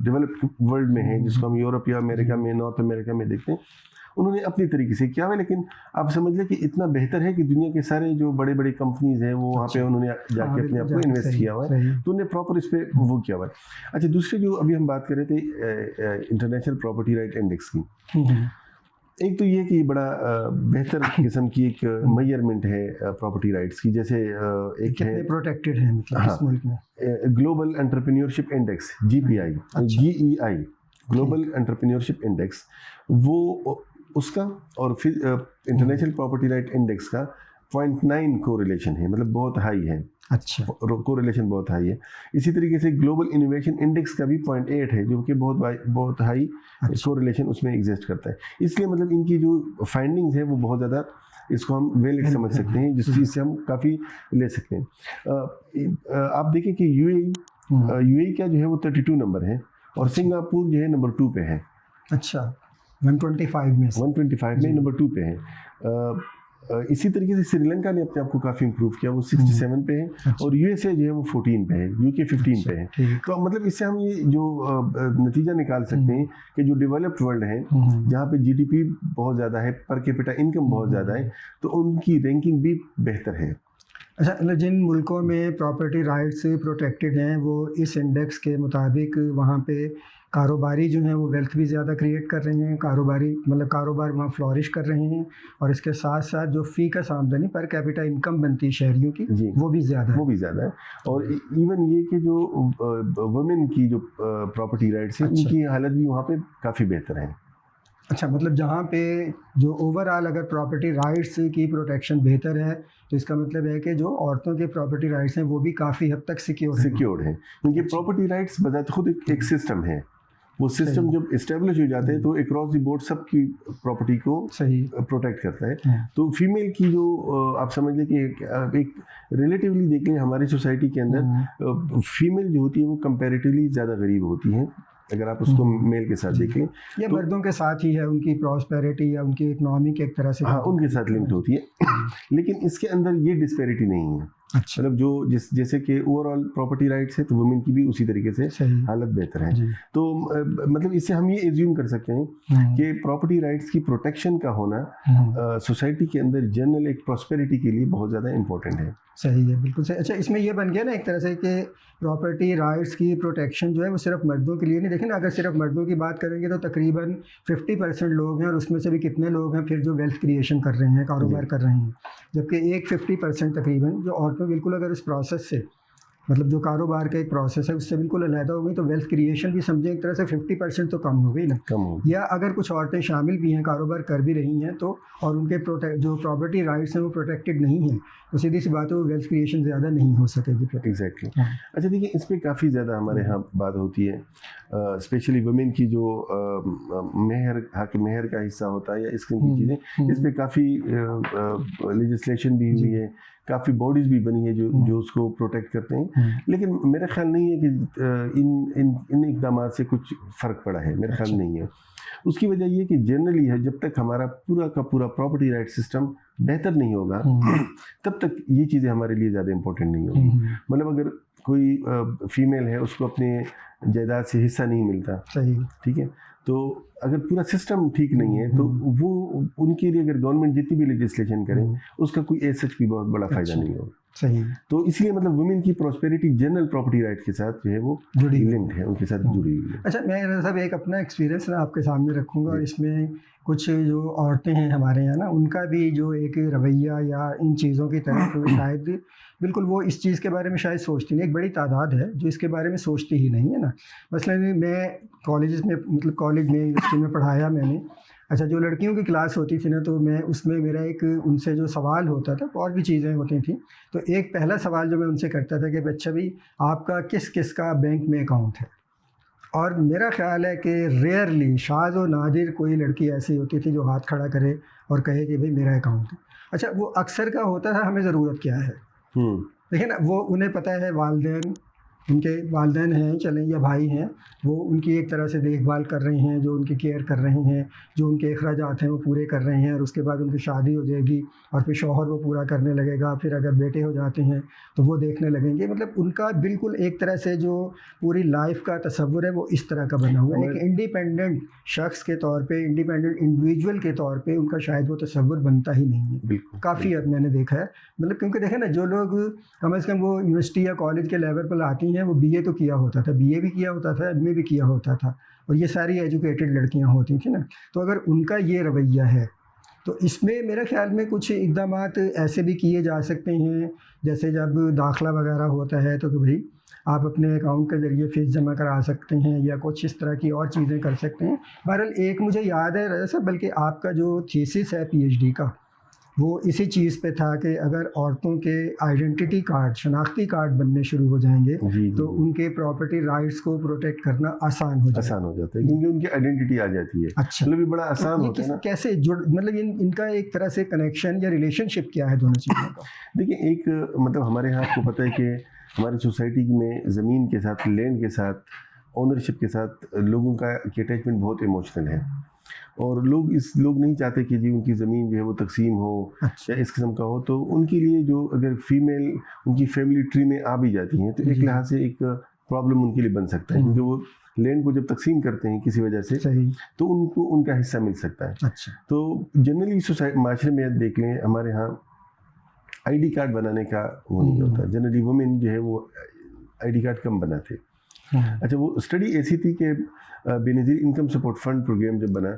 डेवलप्ड वर्ल्ड में है, जिसको हम यूरोप या अमेरिका में, नॉर्थ अमेरिका में देखते हैं, उन्होंने अपनी तरीके से किया हुआ है। लेकिन आप समझ लें कि इतना बेहतर है कि दुनिया के सारे जो बड़े बड़े कंपनीज हैं वो वहाँ पे उन्होंने जाके अपने आप को इन्वेस्ट किया हुआ है, तो उन्होंने प्रॉपर इस पर वो किया हुआ है। अच्छा, दूसरे जो अभी हम बात कर रहे थे इंटरनेशनल प्रॉपर्टी राइट इंडेक्स की, एक तो ये कि बड़ा बेहतर किस्म की एक मेजरमेंट है प्रॉपर्टी राइट्स की। जैसे एक है प्रोटेक्टेड है मतलब इस मुल्क में global entrepreneurship index, GPI, GEI, global entrepreneurship index, वो उसका और फिर इंटरनेशनल प्रॉपर्टी राइट इंडेक्स का 0.9 कोरिलेशन है, मतलब बहुत हाई है। अच्छा, कोरिलेशन बहुत हाई है। इसी तरीके से ग्लोबल इनोवेशन इंडेक्स का भी 0.8 है, जो कि बहुत हाई कोरिलेशन उसमें एग्जिस्ट करता है। इसलिए मतलब इनकी जो फाइंडिंग्स है वो बहुत ज़्यादा, इसको हम वैलिड समझ सकते हैं, जिस चीज़ से हम काफ़ी ले सकते हैं। आप देखें कि यूएई का जो है वो 32 नंबर है और सिंगापुर जो है नंबर 2 पे है। अच्छा, 125 में नंबर 2 पे है। इसी तरीके से श्रीलंका ने अपने आप को काफ़ी इंप्रूव किया, वो 67 पे है। और यूएसए जो है वो 14 पे है, यूके 15 पे है। तो मतलब इससे हम ये जो नतीजा निकाल सकते हैं कि जो डेवलप्ड वर्ल्ड है, जहाँ पे जीडीपी बहुत ज़्यादा है, पर कैपिटा इनकम बहुत ज़्यादा है, तो उनकी रैंकिंग भी बेहतर है। अच्छा, मतलब जिन मुल्कों में प्रॉपर्टी राइट्स प्रोटेक्टेड हैं वो इस इंडेक्स के मुताबिक वहाँ पे कारोबारी जो हैं वो वेल्थ भी ज़्यादा क्रिएट कर रहे हैं, कारोबार वहाँ फ्लॉरिश कर रहे हैं, और इसके साथ साथ जो फ़ी का आमदनी पर कैपिटा इनकम बनती है शहरियों की वो भी ज़्यादा है। और इवन ये कि जो वुमेन की जो प्रॉपर्टी राइट्स हैं, उनकी हालत भी वहाँ पे काफ़ी बेहतर है। अच्छा, मतलब जहाँ पे जो ओवरऑल अगर प्रॉपर्टी राइट्स की प्रोटेक्शन बेहतर है, तो इसका मतलब है कि जो औरतों के प्रॉपर्टी राइट्स हैं वो भी काफ़ी हद तक सिक्योर्ड है, क्योंकि प्रॉपर्टी राइट्स बजाते खुद एक सिस्टम है। वो सिस्टम जब इस्टेब्लिश हो जाते हैं तो अक्रॉस द बोर्ड सबकी प्रॉपर्टी को प्रोटेक्ट करता है। तो फीमेल की जो आप समझ लें कि एक रिलेटिवली देख लें हमारी सोसाइटी के अंदर फीमेल जो होती है वो कंपैरेटिवली ज़्यादा गरीब होती हैं, अगर आप उसको मेल के साथ देखें। ये मर्दों के साथ ही है, उनकी प्रॉस्पेरिटी या उनकी इकोनॉमी के एक तरह से उनके साथ लिंक्ड होती है। लेकिन इसके अंदर ये डिस्पैरिटी नहीं है। अच्छा, मतलब जो जैसे कि ओवरऑल प्रॉपर्टी राइट्स है तो वुमेन की भी उसी तरीके से हालत बेहतर है। तो मतलब इससे हम ये एज्यूम कर सकते हैं कि प्रॉपर्टी राइट्स की प्रोटेक्शन का होना सोसाइटी के अंदर जनरल एक प्रॉस्पेरिटी के लिए बहुत ज़्यादा इम्पोर्टेंट है। सही है, बिल्कुल सही। अच्छा, इसमें ये बन गया ना एक तरह से कि प्रॉपर्टी राइट्स की प्रोटेक्शन जो है वो सिर्फ मर्दों के लिए नहीं। देखें ना, अगर सिर्फ मर्दों की बात करेंगे तो तकरीबन 50% लोग हैं, और उसमें से भी कितने लोग हैं फिर जो वेल्थ क्रिएशन कर रहे हैं, कारोबार कर रहे हैं, जबकि एक 50% तकरीबन जो औरतें बिल्कुल अगर उस प्रोसेस से, मतलब जो कारोबार का एक प्रोसेस है उससे बिल्कुल अलहदा हो गई, तो वेल्थ क्रिएशन भी समझें एक तरह से 50% तो कम हो गई ना। या अगर कुछ औरतें शामिल भी हैं, कारोबार कर भी रही हैं, तो और उनके जो प्रॉपर्टी राइट्स हैं वो प्रोटेक्टेड नहीं हैं, तो सीधी सी बात है वो वेल्थ क्रिएशन ज़्यादा नहीं हो सकेगी। एग्जैक्टली। अच्छा, देखिए इस पर काफ़ी ज़्यादा हमारे यहाँ बात होती है, स्पेशली वुमेन की जो मेहर का हिस्सा होता है या इस किस्म की चीज़ें, इस पर काफ़ी लेजिस्लेशन भी हुई है, काफ़ी बॉडीज़ भी बनी है जो उसको प्रोटेक्ट करते हैं। लेकिन मेरा ख्याल नहीं है कि इन इक़दामात से कुछ फ़र्क पड़ा है, मेरा ख्याल नहीं है। उसकी वजह ये कि जनरली है, जब तक हमारा पूरा का पूरा प्रॉपर्टी राइट सिस्टम बेहतर नहीं होगा तब तक ये चीज़ें हमारे लिए ज़्यादा इम्पोर्टेंट नहीं होगी। मतलब अगर कोई फीमेल है, उसको अपने जायदाद से हिस्सा नहीं मिलता, ठीक है, तो अगर पूरा सिस्टम ठीक नहीं है तो वो उनके लिए अगर गवर्नमेंट जितनी भी लेजिस्लेशन करे उसका कोई ऐसा भी बहुत बड़ा फ़ायदा नहीं होगा। सही। तो इसलिए मतलब वुमेन की प्रॉस्पेरिटी जनरल प्रॉपर्टी राइट के साथ जो है वो लिंक्ड है, उनके साथ जुड़ी हुई है। अच्छा, मैं सब एक अपना एक्सपीरियंस ना आपके सामने रखूँगा, और इसमें कुछ जो औरतें हैं हमारे यहाँ ना, उनका भी जो एक रवैया या इन चीज़ों की तरफ शायद बिल्कुल वो इस चीज़ के बारे में शायद सोचती नहीं। एक बड़ी तादाद है जो इसके बारे में सोचती ही नहीं है ना। मसलन मैं कॉलेज में, मतलब कॉलेज में, यूनिवर्सिटी में पढ़ाया मैंने। अच्छा, जो लड़कियों की क्लास होती थी ना, तो मैं उसमें मेरा एक उनसे जो सवाल होता था, और भी चीज़ें होती थी, तो एक पहला सवाल जो मैं उनसे करता था कि अच्छा भाई आपका किस किस का बैंक में अकाउंट है। और मेरा ख्याल है कि रेयरली, शाज़ व नादिर कोई लड़की ऐसी होती थी जो हाथ खड़ा करे और कहे कि भाई मेरा अकाउंट है। अच्छा, वो अक्सर का होता था हमें ज़रूरत क्या है। देखिए ना, वो उन्हें पता है वालिदैन उनके वालिदैन हैं चलें या भाई हैं, वो उनकी एक तरह से देखभाल कर रहे हैं, जो उनकी केयर कर रहे हैं, जो उनके अखराजात हैं वो पूरे कर रहे हैं, और उसके बाद उनकी शादी हो जाएगी और फिर शौहर वो पूरा करने लगेगा, फिर अगर बेटे हो जाते हैं तो वो देखने लगेंगे। मतलब उनका बिल्कुल एक तरह से जो पूरी लाइफ का तसव्वुर है वो इस तरह का बना हुआ है। एक इंडिपेंडेंट शख्स के तौर पे, इंडिपेंडेंट इंडिविजुअल के तौर पे उनका शायद वो तसव्वुर बनता ही नहीं है। काफ़ी अब मैंने देखा है, मतलब क्योंकि देखें ना, जो लोग कम से कम वो यूनिवर्सिटी या कॉलेज के लेवल पर आती हैं वो बीए तो किया होता था, बीए भी किया होता था, एमए भी किया होता था, और ये सारी एजुकेटेड लड़कियां होती थी ना। तो अगर उनका ये रवैया है तो इसमें मेरे ख्याल में कुछ इक़दामात ऐसे भी किए जा सकते हैं, जैसे जब दाखिला वगैरह होता है तो कि भाई आप अपने अकाउंट के ज़रिए फ़ीस जमा करा सकते हैं, या कुछ इस तरह की और चीज़ें कर सकते हैं। बहरहाल एक मुझे याद है रज़ा, बल्कि आपका जो थीसिस है पीएचडी का, वो इसी चीज़ पे था कि अगर औरतों के आइडेंटिटी कार्ड, शनाख्ती कार्ड बनने शुरू हो जाएंगे तो उनके प्रॉपर्टी राइट्स को प्रोटेक्ट करना आसान हो जाता है, क्योंकि उनकी आइडेंटिटी आ जाती है। अच्छा, मतलब ये बड़ा आसान होता है ना। कैसे जुड़, मतलब इनका एक तरह से कनेक्शन या रिलेशनशिप क्या है दोनों चीज़ों का? देखिए, एक मतलब हमारे यहाँ आपको पता है कि हमारी सोसाइटी में ज़मीन के साथ, लैंड के साथ, ओनरशिप के साथ लोगों का अटैचमेंट बहुत इमोशनल है, और लोग नहीं चाहते कि जी उनकी ज़मीन जो है वो तकसीम हो या इस किस्म का हो। तो उनके लिए जो अगर फीमेल उनकी फैमिली ट्री में आ भी जाती हैं तो एक लिहाज से एक प्रॉब्लम उनके लिए बन सकता है, क्योंकि वो लैंड को जब तकसीम करते हैं किसी वजह से तो उनको उनका हिस्सा मिल सकता है। अच्छा। तो जनरली सोसाइटी माशरे में देख लें, हमारे यहाँ आईडी कार्ड बनाने का वो नहीं होता। जनरली वुमेन जो है वो आईडी कार्ड कम बनाते। अच्छा, वो स्टडी ऐसी थी कि Benazir income support fund programme जब बना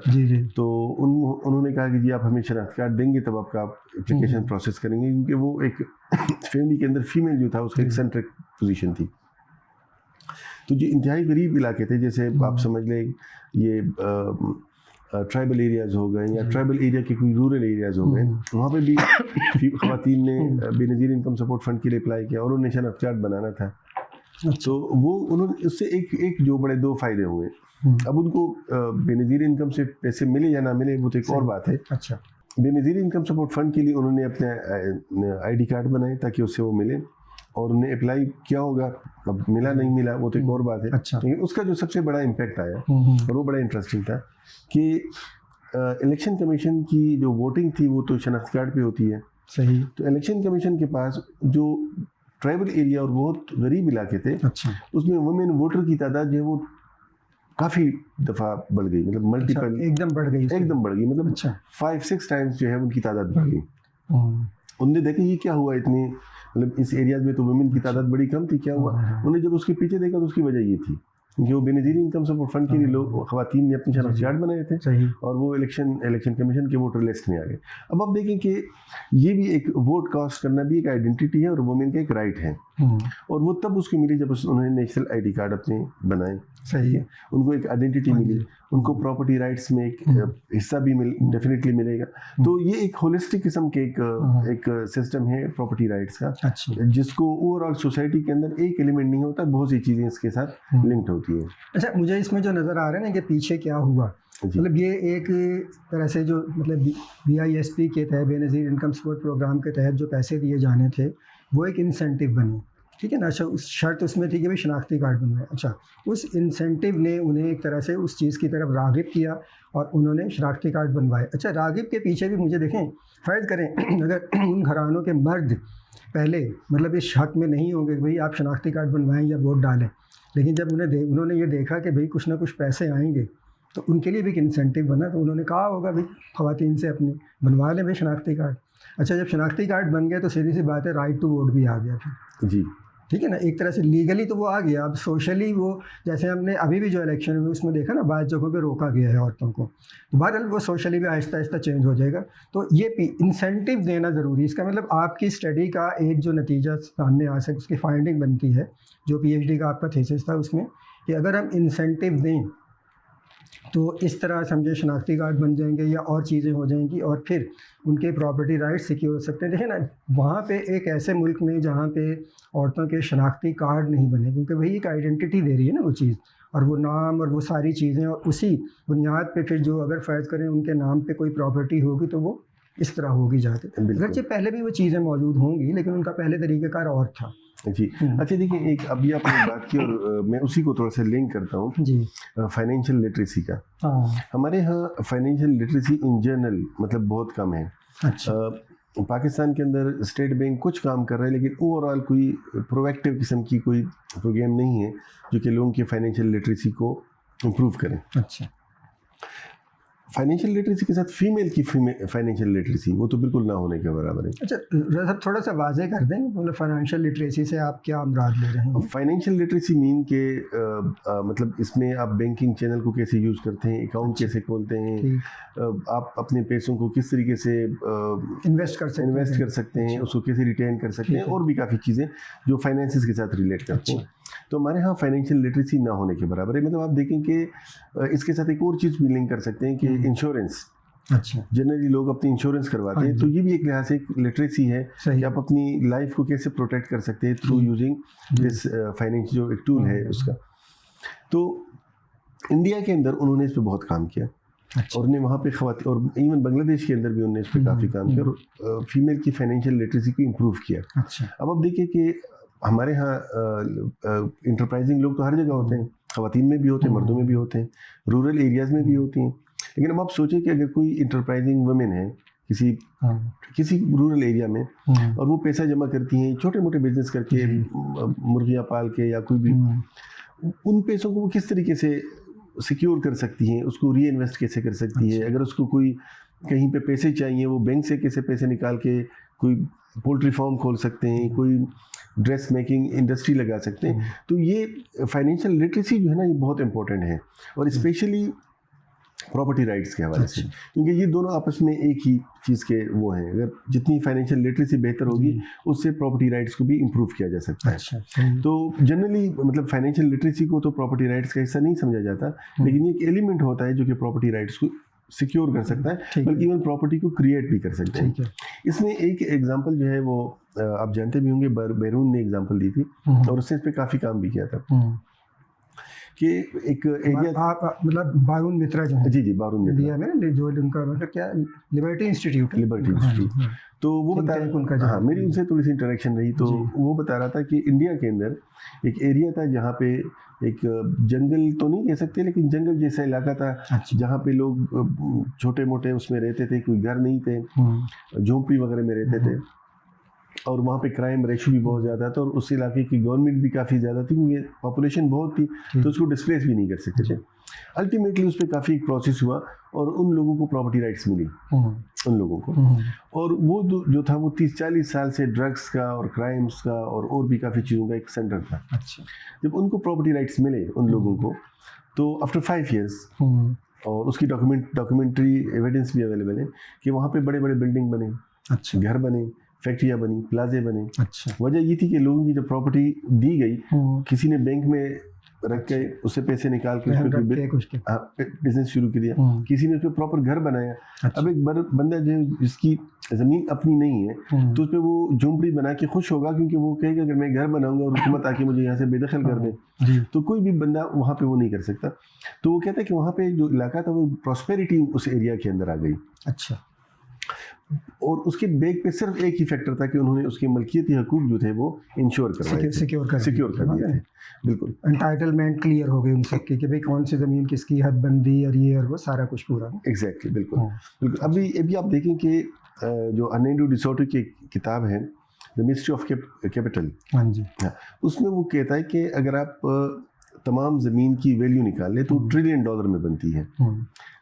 तो उन्होंने कहा कि जी आप हमें शनाख्त कार्ड देंगे तब आपका एप्लीकेशन प्रोसेस करेंगे, क्योंकि वो एक फैमिली के अंदर फीमेल जो था उसका एक सेंट्रिक पोजीशन थी। तो जो इंतहाई गरीब इलाके थे, जैसे आप समझ लें ये ट्राइबल एरियाज़ हो गए या ट्राइबल एरिया के कोई रूरल एरियाज़ हो गए, वहाँ पे भी ख़वातीन ने बेनज़ीर इनकम सपोर्ट फंड के लिए अप्लाई किया और उन्हें शनाख्त कार्ड बनाना था। तो वो उन्होंने उससे एक जो बड़े दो फ़ायदे हुए। अब उनको बेनज़ीर इनकम से पैसे मिले या ना मिले वो तो एक और बात है। अच्छा, बेनज़ीर इनकम सपोर्ट फंड के लिए उन्होंने अपने आईडी कार्ड बनाए ताकि उससे वो मिले, और उन्हें अप्लाई किया होगा, अब मिला नहीं मिला वो तो एक और बात है। अच्छा। लेकिन उसका जो सबसे बड़ा इम्पैक्ट आया और वो बड़ा इंटरेस्टिंग था कि इलेक्शन कमीशन की जो वोटिंग थी वो तो शनाख्त कार्ड पे होती है। सही। तो इलेक्शन कमीशन के पास जो ट्राइबल एरिया और बहुत गरीब इलाके थे, अच्छा, उसमें वुमेन वोटर की तादाद जो है वो काफ़ी दफ़ा बढ़ गई, मतलब मल्टीपल। अच्छा, एकदम बढ़ गई मतलब। अच्छा, 5-6 टाइम्स जो है उनकी तादाद बढ़ गई। उन्होंने देखा ये क्या हुआ, इतनी मतलब इस एरिया में तो वुमेन की तादाद बड़ी कम थी, क्या हुआ। उन्हें जब उसके पीछे देखा तो उसकी वजह ये थी कि वो बेनज़ीर इनकम सपोर्ट फंड के लिए लोग ख़वातीन ने अपने शनाख्त कार्ड बनाए थे और वो इलेक्शन कमीशन के वोटर लिस्ट में आ गए। अब आप देखें कि ये भी एक वोट कास्ट करना भी एक आइडेंटिटी है और वुमेन का एक राइट है, और वो तब उसको मिली जब उन्होंने नेशनल आईडी कार्ड अपने बनाए। सही है, उनको एक आइडेंटिटी मिली, उनको प्रॉपर्टी राइट्स में एक हिस्सा भी डेफिनेटली मिलेगा। तो ये एक होलिस्टिक किस्म के एक सिस्टम है प्रॉपर्टी राइट्स का। अच्छा। जिसको ओवरऑल सोसाइटी के अंदर एक एलिमेंट नहीं होता, बहुत सी चीज़ें इसके साथ लिंक्ड होती है। अच्छा, मुझे इसमें जो नज़र आ रहा है ना कि पीछे क्या हुआ, मतलब ये एक तरह से जो मतलब BISP के तहत, बेनज़ीर इनकम सपोर्ट प्रोग्राम के तहत जो पैसे दिए जाने थे वो एक इंसेंटिव बने, ठीक है ना। अच्छा, उस शर्त उसमें थी कि भाई शनाख्ती कार्ड बनवाए। अच्छा, उस इंसेंटिव ने उन्हें एक तरह से उस चीज़ की तरफ राग़िब किया और उन्होंने शनाख्ती कार्ड बनवाए। अच्छा, राग़िब के पीछे भी मुझे देखें, फ़र्ज़ करें अगर उन घरानों के मर्द पहले मतलब इस हक़ में नहीं होंगे कि भाई आप शनाख्ती कार्ड बनवाएं या वोट डालें, लेकिन जब उन्होंने ये देखा कि भाई कुछ ना कुछ पैसे आएंगे तो उनके लिए भी एक इंसेंटिव बना, तो उन्होंने कहा होगा भाई ख़वातीन से अपनी बनवा लें भाई शनाख्ती कार्ड। अच्छा, जब शनाख्ती कार्ड बन गया तो सीधी सी बात है राइट टू वोट भी आ गया फिर। जी, ठीक है ना। एक तरह से लीगली तो वो आ गया, अब सोशली वो, जैसे हमने अभी भी जो इलेक्शन हुए उसमें देखा ना, बाद जगहों पे रोका गया है औरतों को, तो बहरहाल वो सोशली भी आहिस्ता आहिस्ता चेंज हो जाएगा। तो ये इंसेंटिव देना ज़रूरी है। इसका मतलब आपकी स्टडी का एक जो नतीजा सामने आ सके, उसकी फाइंडिंग बनती है, जो PhD का आपका थीसिस था उसमें, कि अगर हम इंसेंटिव दें तो इस तरह समझे शनाख्ती कार्ड बन जाएंगे या और चीज़ें हो जाएंगी और फिर उनके प्रॉपर्टी राइट्स सिक्योर हो सकते हैं। देखिए ना, वहाँ पे एक ऐसे मुल्क में जहाँ पे औरतों के शनाख्ती कार्ड नहीं बने, क्योंकि वही एक आइडेंटिटी दे रही है ना वो चीज़, और वो नाम और वो सारी चीज़ें, और उसी बुनियाद पे फिर जो अगर फ़र्ज़ करें उनके नाम पे कोई प्रॉपर्टी होगी तो वो इस तरह होगी जाके। अगरचे पहले भी वो चीज़ें मौजूद होंगी लेकिन उनका पहले तरीक़ेकार और था। जी। अच्छा देखिए, एक अभी आपने बात की और मैं उसी को थोड़ा सा लिंक करता हूँ जी। फाइनेंशियल लिटरेसी का। हाँ। हमारे यहाँ फाइनेंशियल लिटरेसी इन जनरल मतलब बहुत कम है। अच्छा। पाकिस्तान के अंदर स्टेट बैंक कुछ काम कर रहा है, लेकिन ओवरऑल कोई प्रोएक्टिव किस्म की कोई प्रोग्राम नहीं है जो कि लोगों की फाइनेंशियल लिटरेसी को इम्प्रूव करें। अच्छा। फाइनेंशियल लिटरेसी के साथ फीमेल की फाइनेंशियल लिटरेसी वो तो बिल्कुल ना होने के बराबर है। अच्छा, साहब थोड़ा सा वाज़ेह कर दें, मतलब फाइनेंशियल लिटरेसी से आप क्या मुराद ले रहे हैं? फाइनेंशियल लिटरेसी मीन के मतलब इसमें आप बैंकिंग चैनल को कैसे यूज़ करते हैं, अकाउंट कैसे खोलते हैं, आप अपने पैसों को किस तरीके से इन्वेस्ट कर सकते हैं, उसको कैसे रिटेन कर सकते हैं, और भी काफ़ी चीज़ें जो फाइनेंसिस के साथ रिलेट करते हैं। तो हमारे यहाँ फाइनेंशियल लिटरेसी ना होने के बराबर है। मतलब आप देखें कि इसके साथ एक और चीज़ भी लिंक कर सकते हैं कि इंश्योरेंस। अच्छा। जनरली लोग अपनी इंश्योरेंस करवाते हैं, तो ये भी एक लिहाज से एक लिटरेसी है कि आप अपनी लाइफ को कैसे प्रोटेक्ट कर सकते हैं थ्रू यूजिंग दिस फाइनेंस, जो एक टूल है उसका। तो इंडिया के अंदर उन्होंने इस पर बहुत काम किया। अच्छा। और उन्हें वहाँ पे खवातीन, और इवन बांग्लादेश के अंदर भी उन्होंने इस पर काफ़ी काम किया और फीमेल की फाइनेंशियल लिटरेसी को इम्प्रूव किया। अच्छा। अब आप देखिए कि हमारे यहाँ इंटरप्राइजिंग लोग तो हर जगह होते हैं, खवातीन में भी होते हैं, मर्दों में भी होते हैं, रूरल एरियाज़ में भी होती हैं। लेकिन अब आप सोचें कि अगर कोई इंटरप्राइजिंग वुमेन है किसी रूरल एरिया में, और वो पैसा जमा करती हैं छोटे मोटे बिजनेस करके, मुर्गियाँ पाल के या कोई भी, उन पैसों को वो किस तरीके से सिक्योर कर सकती हैं, उसको री इन्वेस्ट कैसे कर सकती है। अगर उसको कोई कहीं पे पैसे चाहिए, वो बैंक से कैसे पैसे निकाल के कोई पोल्ट्री फार्म खोल सकते हैं, कोई ड्रेस मेकिंग इंडस्ट्री लगा सकते हैं। तो ये फाइनेंशियल लिटरेसी जो है ना, ये बहुत इंपॉर्टेंट है, और स्पेशली प्रॉपर्टी राइट्स के हवाले से, क्योंकि ये दोनों आपस में एक ही चीज़ के वो हैं। अगर जितनी फाइनेंशियल लिटरेसी बेहतर होगी, उससे प्रॉपर्टी राइट्स को भी इम्प्रूव किया जा सकता है। तो जनरली मतलब फाइनेंशियल लिटरेसी को तो प्रॉपर्टी राइट्स का हिस्सा नहीं समझा जाता, लेकिन ये एक एलिमेंट होता है जो कि प्रॉपर्टी राइट्स को सिक्योर कर सकता है, बल्कि इवन प्रॉपर्टी को क्रिएट भी कर सकते हैं। इसमें एक एग्जांपल जो है वो आप जानते भी होंगे, बैरून ने एग्जांपल दी थी, और उसने इस पर काफ़ी काम भी किया था कि एक एरिया, आप मतलब बारून मित्रा जो है, जी बारून मित्रा में जो उनका मतलब क्या लिबर्टी इंस्टीट्यूट, तो वो बता रहा, हाँ मेरी उनसे थोड़ी सी इंटरेक्शन रही, तो वो बता रहा था कि इंडिया के अंदर एक एरिया था जहाँ पे एक जंगल तो नहीं कह सकते, लेकिन जंगल जैसा इलाका था, जहाँ पे लोग छोटे मोटे उसमें रहते थे, कोई घर नहीं थे, झोंपड़ी वगैरह में रहते थे, और वहाँ पे क्राइम रेशो भी बहुत ज़्यादा था, और उस इलाके की गवर्नमेंट भी काफ़ी ज़्यादा थी, क्योंकि पॉपुलेशन बहुत थी, तो उसको डिस्प्लेस भी नहीं कर सकते थे। अल्टीमेटली उस पर काफ़ी प्रोसेस हुआ, और उन लोगों को प्रॉपर्टी राइट्स मिली, उन लोगों को, और वो जो था वो 30-40 साल से ड्रग्स का और क्राइम्स का और भी काफ़ी चीज़ों का एक सेंटर था। अच्छा। जब उनको प्रॉपर्टी राइट्स मिले उन लोगों को, तो आफ्टर 5 ईयर्स, और उसकी डॉक्यूमेंट्री एविडेंस भी अवेलेबल है कि वहाँ पे बड़े बड़े बिल्डिंग बने, अच्छा, घर बने, फैक्ट्रियाँ बनी, प्लाजे बने। अच्छा। वजह ये थी कि लोगों की जब प्रॉपर्टी दी गई, किसी ने बैंक में रख के उससे पैसे निकाल के उस पर बिजनेस शुरू कर दिया, किसी ने उस पर प्रॉपर घर बनाया। अच्छा। अब एक बंदा जो जिसकी ज़मीन अपनी नहीं है, तो उस पर वो झोंपड़ी बना के खुश होगा, क्योंकि वो कहेगा अगर मैं घर बनाऊंगा और हुकूमत आके मुझे यहाँ से बेदखल कर दे, तो कोई भी बंदा वहाँ पे वो नहीं कर सकता। तो वो कहता है कि वहाँ पे जो इलाका था वो प्रॉस्पेरिटी उस एरिया के अंदर आ गई। अच्छा। और उसके बैक पे सिर्फ एक ही फैक्टर था कि उन्होंने उसके मलकियती हकूक जो थे वो इंश्योर करवाए, सिक्योर कर दिया है। बिल्कुल एंटाइटलमेंट क्लियर हो गई उन सबकी कि भाई कौन सी ज़मीन किसकी, हदबंदी और ये और वो सारा कुछ पूरा। एग्जैक्टली, बिल्कुल। अभी आप देखें कि जो अर्नेडो डिसोटो की किताब है द मिस्ट्री ऑफ कैपिटल, हाँ जी, उसमें वो कहता है कि अगर आप तमाम ज़मीन की वैल्यू निकाल लें तो $1 ट्रिलियन में बनती है,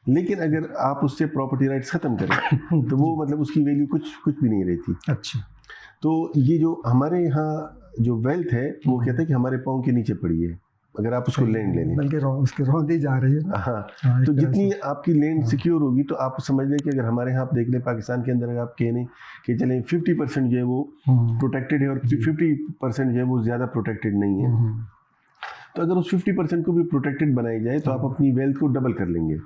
लेकिन अगर आप उससे प्रॉपर्टी राइट्स ख़त्म करें तो वो मतलब उसकी वैल्यू कुछ भी नहीं रहती। अच्छा। तो ये जो हमारे यहाँ जो वेल्थ है वो कहते हैं कि हमारे पाँव के नीचे पड़ी है, अगर आप उसको लैंड ले लें, बल्कि उसके रौंदी जा रही है। हाँ, तो जितनी आपकी लैंड सिक्योर होगी, तो आप समझ लें कि अगर हमारे यहाँ आप देख लें पाकिस्तान के अंदर, अगर आप कहें कि चलें 50% जो है वो प्रोटेक्टेड है और 50% जो है वो ज़्यादा प्रोटेक्टेड नहीं है, तो अगर उस 50% को भी प्रोटेक्टेड बनाई जाए तो आप अपनी वेल्थ को डबल कर लेंगे।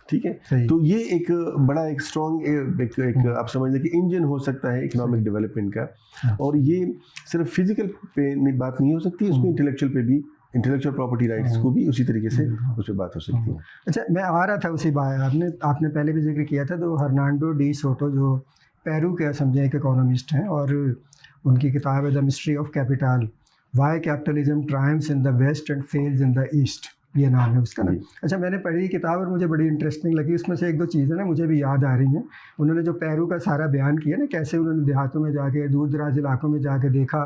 ठीक है, तो ये एक बड़ा एक स्ट्रॉन्ग एक आप समझ लें कि इंजन हो सकता है इकोनॉमिक डेवलपमेंट का। और ये सिर्फ फिजिकल पे बात नहीं हो सकती, उसमें इंटेलेक्चुअल पे भी, इंटेलेक्चुअल प्रॉपर्टी राइट्स को भी उसी तरीके से उस पर बात हो सकती है। अच्छा, मैं आ रहा था उसी बात, आपने पहले भी जिक्र किया था, तो हर्नांडो डी सोटो जो पेरू के समझे एक इकोनॉमिस्ट हैं, और उनकी किताब है the mystery of capital, why capitalism triumphs in the west and fails in the east, ये नाम है उसका ना। अच्छा, मैंने पढ़ी किताब और मुझे बड़ी इंटरेस्टिंग लगी। उसमें से एक दो चीज़ें ना मुझे भी याद आ रही हैं। उन्होंने जो पेरू का सारा बयान किया ना, कैसे उन्होंने देहातों में जाके, दूर दराज इलाकों में जाके देखा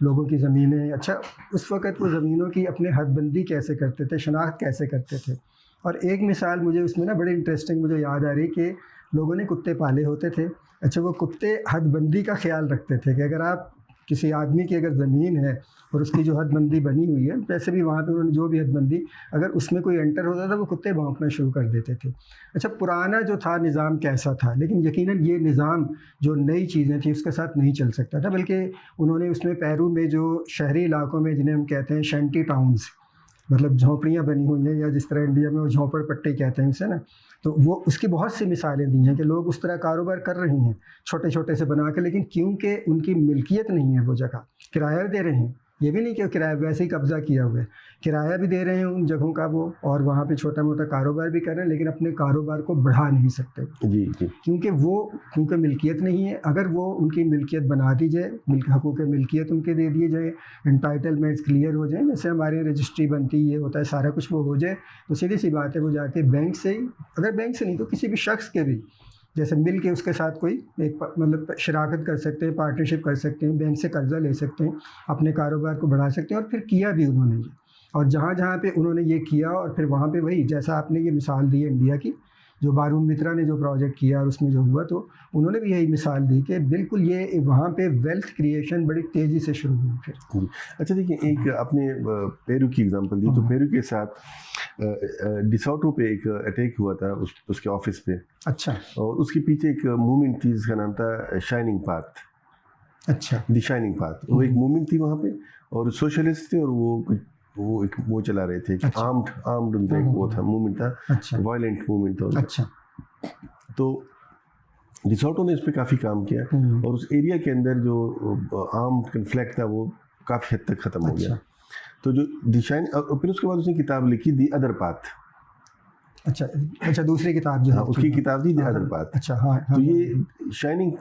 लोगों की ज़मीनें। अच्छा, उस वक़्त वो ज़मीनों की अपने हदबंदी कैसे करते थे, शनाख्त कैसे करते थे। और एक मिसाल मुझे उसमें ना बड़ी इंटरेस्टिंग मुझे याद आ रही कि लोगों ने कुत्ते पाले होते थे। अच्छा, वो कुत्ते हदबंदी का ख्याल रखते थे कि अगर आप किसी आदमी की अगर ज़मीन है और उसकी जो हदबंदी बनी हुई है, वैसे भी वहाँ पे उन्होंने जो भी हदबंदी, अगर उसमें कोई एंटर होता था वो कुत्ते भौंकना शुरू कर देते थे। अच्छा, पुराना जो था निज़ाम कैसा था, लेकिन यकीनन ये निज़ाम जो नई चीज़ें थी उसके साथ नहीं चल सकता था। बल्कि उन्होंने उसमें पेरू में जो शहरी इलाकों में जिन्हें हम कहते हैं शैंटी टाउन्स, मतलब झोंपड़ियाँ बनी हुई हैं, या जिस तरह इंडिया में वो झोंपड़ पट्टी कहते हैं उसे ना, तो वो उसकी बहुत सी मिसालें दी हैं कि लोग उस तरह कारोबार कर रहे हैं छोटे छोटे से बना के, लेकिन क्योंकि उनकी मिल्कियत नहीं है, वो जगह किराया दे रहे हैं। ये भी नहीं कि किराया वैसे ही कब्ज़ा किया हुआ है, किराया भी दे रहे हैं उन जगहों का वो, और वहाँ पे छोटा मोटा कारोबार भी कर रहे हैं, लेकिन अपने कारोबार को बढ़ा नहीं सकते जी जी, क्योंकि मिल्कियत नहीं है। अगर वो उनकी मिल्कियत बना दी जाए, हकूक़ मिल्कियत उनके दे दिए जाए, एंटाइटलमेंट्स क्लियर हो जाए, जैसे हमारे रजिस्ट्री बनती है, होता है सारा कुछ, वो हो जाए, तो सीधी सी बात है वो जाके बैंक से ही, अगर बैंक से नहीं तो किसी भी शख्स के भी जैसे मिल के उसके साथ कोई एक मतलब शराकत कर सकते हैं, पार्टनरशिप कर सकते हैं, बैंक से कर्ज़ा ले सकते हैं, अपने कारोबार को बढ़ा सकते हैं। और फिर किया भी उन्होंने ये, और जहाँ जहाँ पे उन्होंने ये किया, और फिर वहाँ पे वही जैसा आपने ये मिसाल दी है इंडिया की, जो बारून मित्रा ने जो प्रोजेक्ट किया और उसमें जो हुआ, तो उन्होंने भी यही मिसाल दी कि बिल्कुल ये वहाँ पे वेल्थ क्रिएशन बड़ी तेज़ी से शुरू हुई फिर। अच्छा देखिए, एक आपने पेरू की एग्जांपल दी, तो पेरू के साथ डिसॉटो पे एक अटैक हुआ था उसके ऑफिस पे। अच्छा, और उसके पीछे एक मूवमेंट थी जिसका नाम था शाइनिंग पाथ। अच्छा, द शाइनिंग पाथ, वो एक मूवमेंट थी वहाँ पे, और सोशलिस्ट थे, और वो चला रहे थे। अच्छा, आर्म्ड उनका एक वो था, मूवमेंट था, अच्छा, वायलेंट मूवमेंट था। अच्छा, तो डिसॉटो ने इस पर काफ़ी काम किया, और उस एरिया के अंदर जो आर्म्ड कन्फ्लिक्ट था वो काफ़ी हद तक ख़त्म हो गया। तो जो दिशाएं, और फिर उसके बाद उसने किताब लिखी दी अदर पाथ। अच्छा, अच्छा, दूसरी किताब जो है, हाँ, उसकी किताब थी दी हाँ, अदर पाथ। अच्छा, हाँ, तो ये शाइनिंग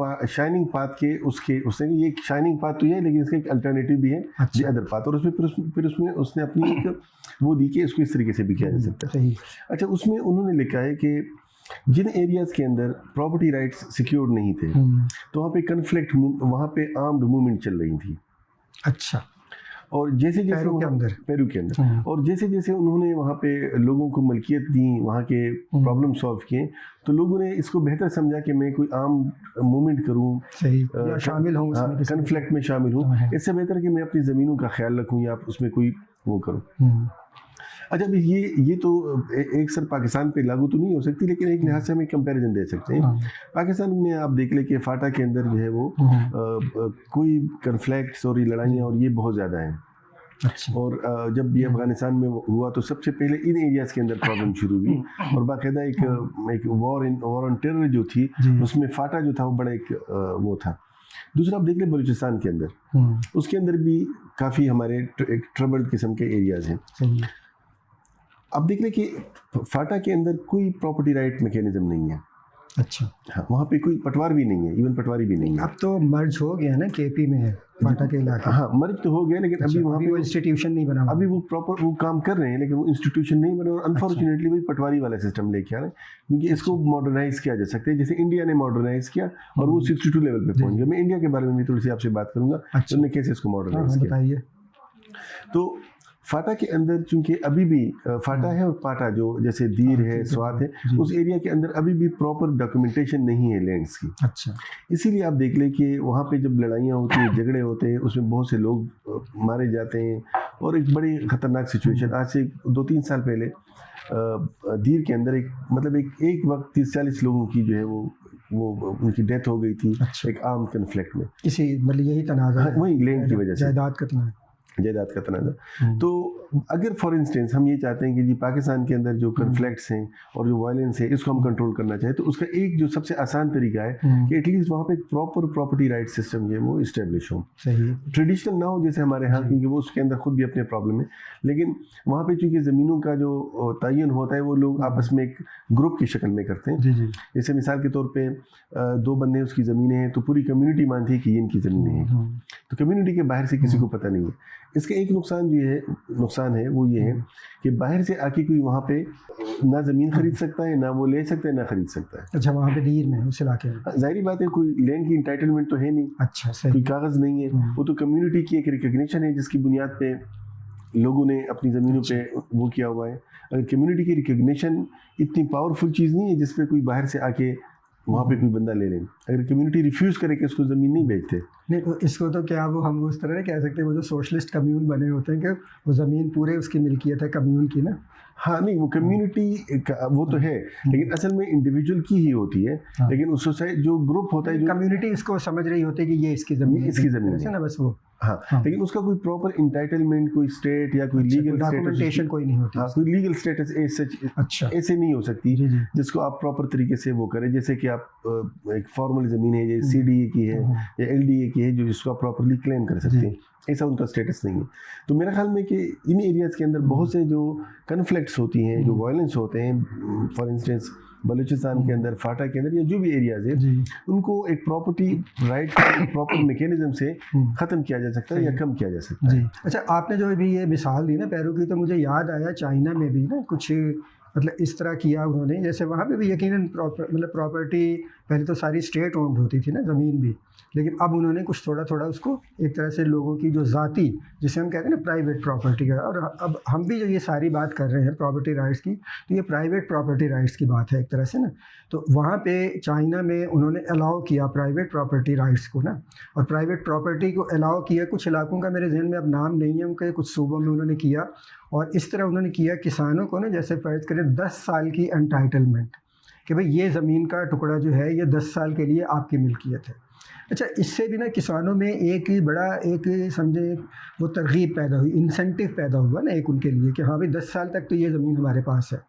पाथ के उसने ये शाइनिंग पाथ तो ये है, लेकिन इसका एक अल्टरनेटिव भी है, दी अच्छा, अदर पाथ। और फिर उसमें उसने अपनी एक वो दी कि इसको इस तरीके से भी किया जा सकता है। सही। अच्छा, उसमें उन्होंने लिखा है कि जिन एरियाज़ के अंदर प्रॉपर्टी राइट्स सिक्योर्ड नहीं थे, तो वहाँ पे कन्फ्लिक्ट, वहाँ पे आर्म्ड मूवमेंट चल रही थी। अच्छा, और जैसे जैसे पेरू के अंदर, और जैसे जैसे उन्होंने वहाँ पे लोगों को मलकियत दी, वहाँ के प्रॉब्लम सॉल्व किए, तो लोगों ने इसको बेहतर समझा कि मैं कोई आम मूवमेंट करूँ, सही, या शामिल हूँ कन्फ्लिक्ट में शामिल हूँ, इससे बेहतर कि मैं अपनी ज़मीनों का ख्याल रखूँ या उसमें कोई वो करूँ। अच्छा, अभी ये तो एक सर पाकिस्तान पे लागू तो नहीं हो सकती, लेकिन एक लिहाज से हम एक कंपैरिजन दे सकते हैं। पाकिस्तान में आप देख लें कि फाटा के अंदर जो है वो कोई कन्फ्लिक्ट्स और लड़ाइयाँ और ये बहुत ज़्यादा हैं। अच्छा, और जब ये अफगानिस्तान में हुआ तो सबसे पहले इन एरियाज़ के अंदर प्रॉब्लम शुरू हुई, और बाकायदा एक वॉर ऑन टेरर जो थी, उसमें फाटा जो था वो बड़ा एक वो था। दूसरा आप देख लें बलूचिस्तान के अंदर, उसके अंदर भी काफ़ी हमारे एक ट्रबल्ड किस्म के एरियाज़ हैं। अब देख लें कि फाटा के अंदर कोई प्रॉपर्टी राइट मैकेनिज्म नहीं है। अच्छा, हाँ, वहाँ पे कोई पटवार भी नहीं है, इवन पटवारी भी नहीं है। अब तो मर्ज हो गया ना, केपी में है फाटा के इलाके। हाँ, मर्ज तो हो गया, लेकिन अभी वहाँ पे वो इंस्टीट्यूशन नहीं बना, अभी वो प्रॉपर वो काम कर रहे हैं, लेकिन वो इंस्टीट्यूशन नहीं बना। और अनफॉर्चुनेटली वही पटवारी वाला सिस्टम लेके आ रहे हैं, क्योंकि इसको मॉडर्नाइज किया जा सकता है, जैसे इंडिया ने मॉडर्नाइज किया और वो 62 लेवल पे पहुँच गया। मैं इंडिया के बारे में भी थोड़ी सी आपसे बात करूँगा, उन्होंने कैसे इसको मॉडर्नाइज किया। तो फाटा के अंदर चूंकि अभी भी फाटा है और पाटा जो जैसे दीर है, स्वात है, उस एरिया के अंदर अभी भी प्रॉपर डॉक्यूमेंटेशन नहीं है लैंड्स की। अच्छा, इसीलिए आप देख लें कि वहाँ पे जब लड़ाइयाँ होती हैं, झगड़े होते हैं, उसमें बहुत से लोग मारे जाते हैं, और एक बड़ी ख़तरनाक सिचुएशन आज से 2-3 साल पहले दीर के अंदर एक वक्त 30-40 लोगों की जो है वो उनकी डेथ हो गई थी। अच्छा। एक आर्म कन्फ्लिक्ट में, इसी मतलब यही तनाज़ा, वही लैंड की वजह से, जायदाद का तनाज़ा। जायदाद का तनाज़ा। तो अगर फॉर इंस्टेंस हम ये चाहते हैं कि जी पाकिस्तान के अंदर जो कन्फ्लिक्ट्स हैं और जो वायलेंस है इसको हम कंट्रोल करना चाहें, तो उसका एक जो सबसे आसान तरीका है कि एटलीस्ट वहाँ पे एक प्रॉपर प्रॉपर्टी राइट सिस्टम जो है वो इस्टेब्लिश हो। सही, ट्रेडिशनल ना हो जैसे हमारे यहाँ, क्योंकि वो उसके अंदर खुद भी अपने प्रॉब्लम है, लेकिन वहाँ पे चूँकि ज़मीनों का जो तयन होता है वो लोग आपस में एक ग्रुप की शक्ल में करते हैं। जी जी। जैसे मिसाल के तौर पे दो बंदे उसकी ज़मीनें हैं तो पूरी कम्युनिटी मानती है कि ये इनकी ज़मीनें हैं, तो कम्युनिटी के बाहर से किसी को पता नहीं है। इसका एक नुकसान है वो ये है कि बाहर से आके कोई वहाँ पे ना ज़मीन खरीद सकता है, ना वो ले सकता है, ना खरीद सकता है। अच्छा, वहाँ पे डीर में उस इलाके में जाहिर बात है कोई लैंड की इंटाइटलमेंट तो है नहीं, अच्छा सही, कोई कागज़ नहीं है, वो तो कम्युनिटी की एक रिकग्निशन है जिसकी बुनियाद पे लोगों ने अपनी ज़मीनों पे वो किया हुआ है। अगर कम्युनिटी की रिकग्निशन इतनी पावरफुल चीज़ नहीं है जिस पे कोई बाहर से आके वहाँ पे कोई बंदा ले लें, अगर कम्युनिटी रिफ्यूज़ करे कि उसको ज़मीन नहीं बेचते। नहीं तो इसको तो क्या वो हम उस तरह नहीं कह सकते, वो जो सोशलिस्ट कम्यून बने होते हैं कि वो ज़मीन पूरे उसकी मिल्कियत है कम्यून की ना। हाँ नहीं, वो कम्युनिटी वो तो है, लेकिन असल में इंडिविजुअल की ही होती है। लेकिन उस सोसाइटी जो ग्रुप होता है, जो कम्युनिटी इसको समझ रही होती है कि ये इसकी ज़मीन, इसकी ज़मीन है ना, बस वो। हाँ, लेकिन उसका कोई प्रॉपर इंटाइटलमेंट, कोई स्टेट या कोई लीगल डॉक्यूमेंटेशन कोई नहीं होती। हाँ, कोई लीगल स्टेटस अच्छा ऐसे नहीं हो सकती जी जी। जिसको आप प्रॉपर तरीके से वो करें। जैसे कि आप एक फॉर्मल ज़मीन है, जैसे CDA की है या LDA की है, जो जिसको आप प्रॉपरली क्लेम कर सकते हैं, ऐसा उनका स्टेटस नहीं है। तो मेरा ख्याल में कि इन एरियाज़ के अंदर बहुत से जो कन्फ्लिक्ट्स होती हैं, जो वायलेंस होते हैं, फॉर इंस्टेंस बलूचिस्तान के अंदर, फाटा के अंदर, या जो भी एरियाज़ है, उनको एक प्रॉपर्टी राइट प्रॉपर मैकेनिज्म से ख़त्म किया जा सकता है या कम किया जा सकता है। अच्छा, आपने जो अभी ये मिसाल दी ना पेरू की, तो मुझे याद आया चाइना में भी ना कुछ मतलब इस तरह किया उन्होंने। जैसे वहाँ पे भी यकीनन प्रॉपर्टी पहले तो सारी स्टेट ओन्ड होती थी ना ज़मीन भी, लेकिन अब उन्होंने कुछ थोड़ा थोड़ा उसको एक तरह से लोगों की जो ज़ाती, जिसे हम कहते हैं ना प्राइवेट प्रॉपर्टी का, और अब हम भी जो ये सारी बात कर रहे हैं प्रॉपर्टी राइट्स की, तो ये प्राइवेट प्रॉपर्टी राइट्स की बात है एक तरह से ना। तो वहाँ पे चाइना में उन्होंने अलाउ किया प्राइवेट प्रॉपर्टी राइट्स को ना, और प्राइवेट प्रॉपर्टी को अलाउ किया। कुछ इलाकों का मेरे जहन में अब नाम नहीं है उनके, कुछ सूबों में उन्होंने किया, और इस तरह उन्होंने किया किसानों को ना, जैसे फ़र्ज़ करें 10 साल की एंटाइटलमेंट, कि भाई ये ज़मीन का टुकड़ा जो है ये 10 साल के लिए आपकी मिल्कियत है। अच्छा, इससे भी ना किसानों में एक बड़ा एक समझे वो तरगीब पैदा हुई, इंसेंटिव पैदा हुआ ना एक उनके लिए, कि हाँ भाई 10 साल तक तो ये ज़मीन हमारे पास है।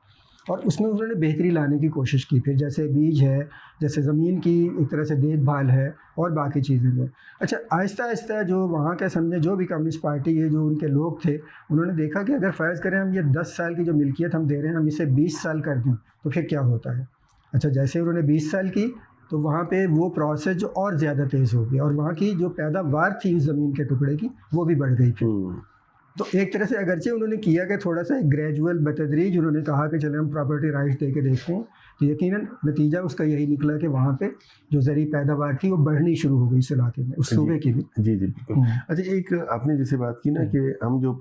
और उसमें उन्होंने बेहतरी लाने की कोशिश की, फिर जैसे बीज है, जैसे ज़मीन की एक तरह से देखभाल है, और बाकी चीज़ें हैं। अच्छा, आहिस्ता आहिस्ता जो वहाँ के समझे जो भी कम्युनिस्ट पार्टी के जो उनके लोग थे, उन्होंने देखा कि अगर फ़र्ज़ करें हम ये 10 साल की जो मिल्कियत हम दे रहे हैं, हम इसे 20 साल कर दें तो फिर क्या होता है। अच्छा, जैसे उन्होंने 20 साल की, तो वहाँ पे वो प्रोसेस जो और ज़्यादा तेज़ हो गया, और वहाँ की जो पैदावार थी उस ज़मीन के टुकड़े की वो भी बढ़ गई फिर। तो एक तरह से अगरचे उन्होंने किया कि थोड़ा सा ग्रेजुअल बतदरीज उन्होंने कहा कि चले हम प्रॉपर्टी राइट्स दे के देखते हैं, तो यकीनन नतीजा उसका यही निकला कि वहाँ पे जो ज़री पैदावार थी वो बढ़नी शुरू हो गई इस इलाके में, उस सूबे की भी। जी जी बिल्कुल। अच्छा, एक आपने जैसे बात की ना कि हम जो